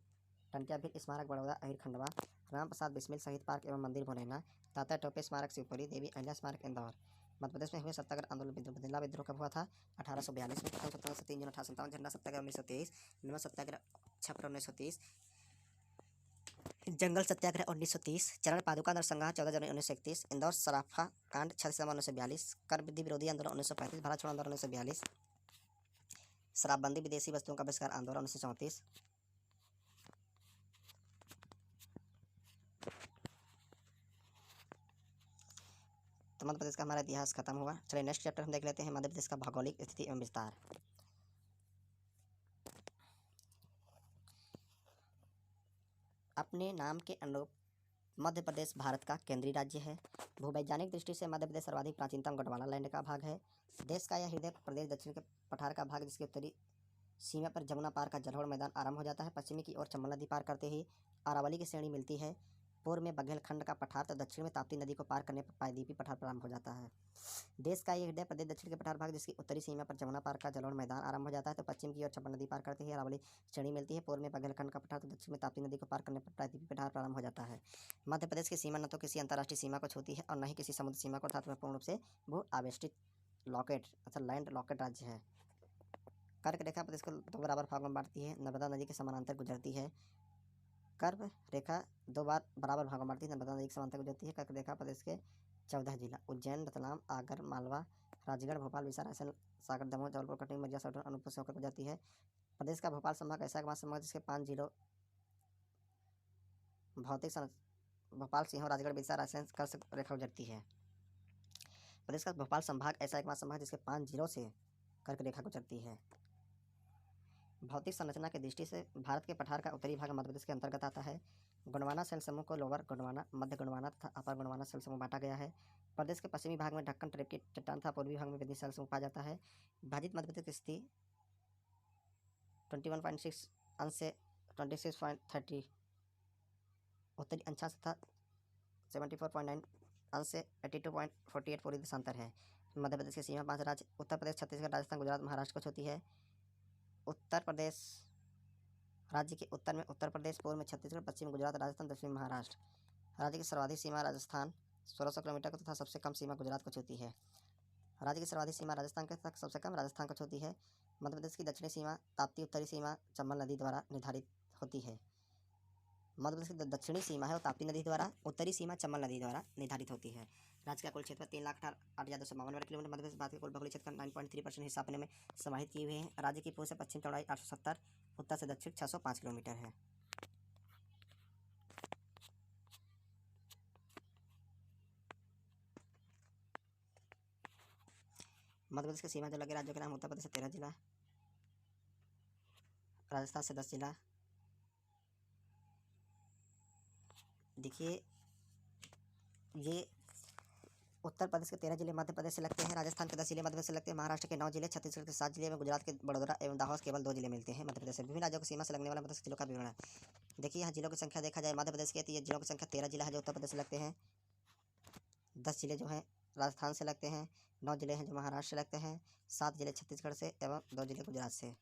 टंटिया भील स्मारक बड़ौदा अहिर खंडवा, राम प्रसाद बिस्मिल शहीद पार्क एवं मंदिर मुरैना, तात्या टोपे स्मारक शिवपुरी, देवी अहिल्या स्मारक इंदौर। मध्य प्रदेश में हुए सत्याग्रह आंदोलन बुंदेला विद्रोह कब हुआ था? 1842 में। प्रथम सत्याग्रह 3 जून 1857, झंडा सत्याग्रह 1923, नमक सत्याग्रह 6 फरवरी 1930, जंगल सत्याग्रह 1930, चरण पादुका नरसंहार 14 जनवरी 1931, इंदौर सराफा कांड 6 दिसंबर 1942, कर वृद्धि विरोधी आंदोलन 1935, भारत छोड़ो आंदोलन 1942, शराबबंदी विदेशी वस्तुओं का बहिष्कार आंदोलन 1934। तो मध्य प्रदेश का हमारा इतिहास खत्म हुआ। चलिए नेक्स्ट चैप्टर हम देख लेते हैं, मध्य प्रदेश का भौगोलिक स्थिति एवं विस्तार। अपने नाम के अनुरूप मध्य प्रदेश भारत का केंद्रीय राज्य है। भूवैज्ञानिक दृष्टि से मध्य प्रदेश सर्वाधिक प्राचीनतम गोंडवाना लैंड का भाग है। देश का यह हृदय प्रदेश दक्षिण के पठार का भाग, जिसकी उत्तरी सीमा पर जमुना पार का जलोढ़ मैदान आरंभ हो जाता है। पश्चिमी की ओर चंबल नदी पार करते ही अरावली की श्रेणी मिलती है। पूर्व में बघेलखंड का पठार तो दक्षिण में ताप्ती नदी को पार करने पर पायदीपी पठार प्रारंभ हो जाता है। देश का यह हृदय प्रदेश दक्षिण के पठार भाग, जिसकी उत्तरी सीमा पर जमुना पार का जलोढ़ मैदान आरंभ हो जाता है, तो पश्चिम की ओर चंबल नदी पार करते ही अरावली श्रेणी मिलती है। पूर्व में बघेलखंड का पठार तो दक्षिण में ताप्ती नदी को पार करने पर प्रायद्वीपीय पठार प्रारंभ हो जाता है। मध्य प्रदेश की सीमा न तो किसी अंतर्राष्ट्रीय सीमा को छूती है और न ही किसी समुद्र सीमा को, अर्थात वह पूर्ण रूप से भू आवेष्टित लॉकेट अर्थात लैंड लॉकेट राज्य है। कर्क रेखा प्रदेश को 2 बराबर भागों में बांटती है। नर्मदा नदी के समानांतर गुजरती है। कर्क रेखा 2 बार बराबर भागों में बांटती है। नर्मदा नदी के समानांतर गुजरती है। कर्क रेखा प्रदेश के 14 जिला उज्जैन, रतलाम, आगर, मालवा, राजगढ़, भोपाल, विदिशा, रायसेन, सागर, दमोह, जबलपुर, कटनी, मजिया, सौटन, अनूपपुर से होकर गुजरती है। प्रदेश का भोपाल संभाग ऐसा एकमात्र संभाग जिसके 5 जिलों भोपाल, सीहोर, राजगढ़, विदिशा, रायसेन कर्क रेखा गुजरती है। प्रदेश का भोपाल संभाग ऐसा एकमात्र संभाग जिसके 5 जिलों से कर्क रेखा गुजरती है। भौतिक संरचना की दृष्टि से भारत के पठार का उत्तरी भाग मध्य प्रदेश के अंतर्गत आता है। गोंडवाना शैल समूह को लोअर गोंडवाना, मध्य गोंडवाना तथा अपर गोंडवाना शैल समूह बांटा गया है। प्रदेश के पश्चिमी भाग में ढक्कन ट्रेप की चट्टान तथा पूर्वी भाग में विंध्य शैल समूह पाया जाता है। विभाजित मध्य प्रदेश की स्थिति 21.6 अंश से 26.30 उत्तरी अंशांश तथा 74.9 अंश से 82.48 पूर्वी देशांतर है। मध्य प्रदेश की सीमा 5 राज्य उत्तर प्रदेश, छत्तीसगढ़, राजस्थान, गुजरात, महाराष्ट्र को छूती है। उत्तर प्रदेश राज्य के उत्तर में उत्तर प्रदेश, पूर्व में छत्तीसगढ़, पश्चिम में गुजरात, राजस्थान, दक्षिण में महाराष्ट्र। राज्य की सर्वाधिक सीमा राजस्थान 1600 किलोमीटर को तथा सबसे कम सीमा गुजरात को छूती है। राज्य की सर्वाधिक सीमा राजस्थान के तथा सबसे कम राजस्थान को छूती है। मध्य प्रदेश की दक्षिणी सीमा ताप्ती, उत्तरी सीमा चंबल नदी द्वारा निर्धारित होती है। मध्य प्रदेश की दक्षिणी सीमा है वो ताप्ती नदी द्वारा, उत्तरी सीमा चंबल नदी द्वारा निर्धारित होती है। राज्य का कुल क्षेत्र 3,08,252 वर्ग किलोमीटर। मध्य प्रदेश भारत के कुल भौगोलिक क्षेत्र का 9.3% हिस्सा अपने में समाहित किए हुए हैं। राज्य की पूर्व से पश्चिम चौड़ाई 870, उत्तर से दक्षिण 605 किलोमीटर है। मध्य प्रदेश की सीमा जो लगे राज्यों के नाम उत्तर प्रदेश से 13 जिला, राजस्थान से 10 जिला। देखिए ये उत्तर प्रदेश के 13 जिले मध्य प्रदेश से लगते हैं, राजस्थान के 10 जिले मध्य प्रदेश से लगते हैं, महाराष्ट्र के 9 जिले, छत्तीसगढ़ के 7 जिले में, गुजरात के बड़ौदा एवं दाहोद केवल 2 जिले मिलते हैं मध्य प्रदेश से। विभिन्न राज्यों की सीमा से लगने वाला मध्य प्रदेश के जिलों का विवरण है। देखिए यहाँ जिलों की संख्या देखा जाए मध्य प्रदेश के, तो ये जिलों की संख्या 13 जिला है जो उत्तर प्रदेश से लगते हैं, 10 जिले जो हैं राजस्थान से लगते हैं, 9 जिले हैं जो महाराष्ट्र से लगते हैं, 7 जिले छत्तीसगढ़ से एवं 2 जिले गुजरात से।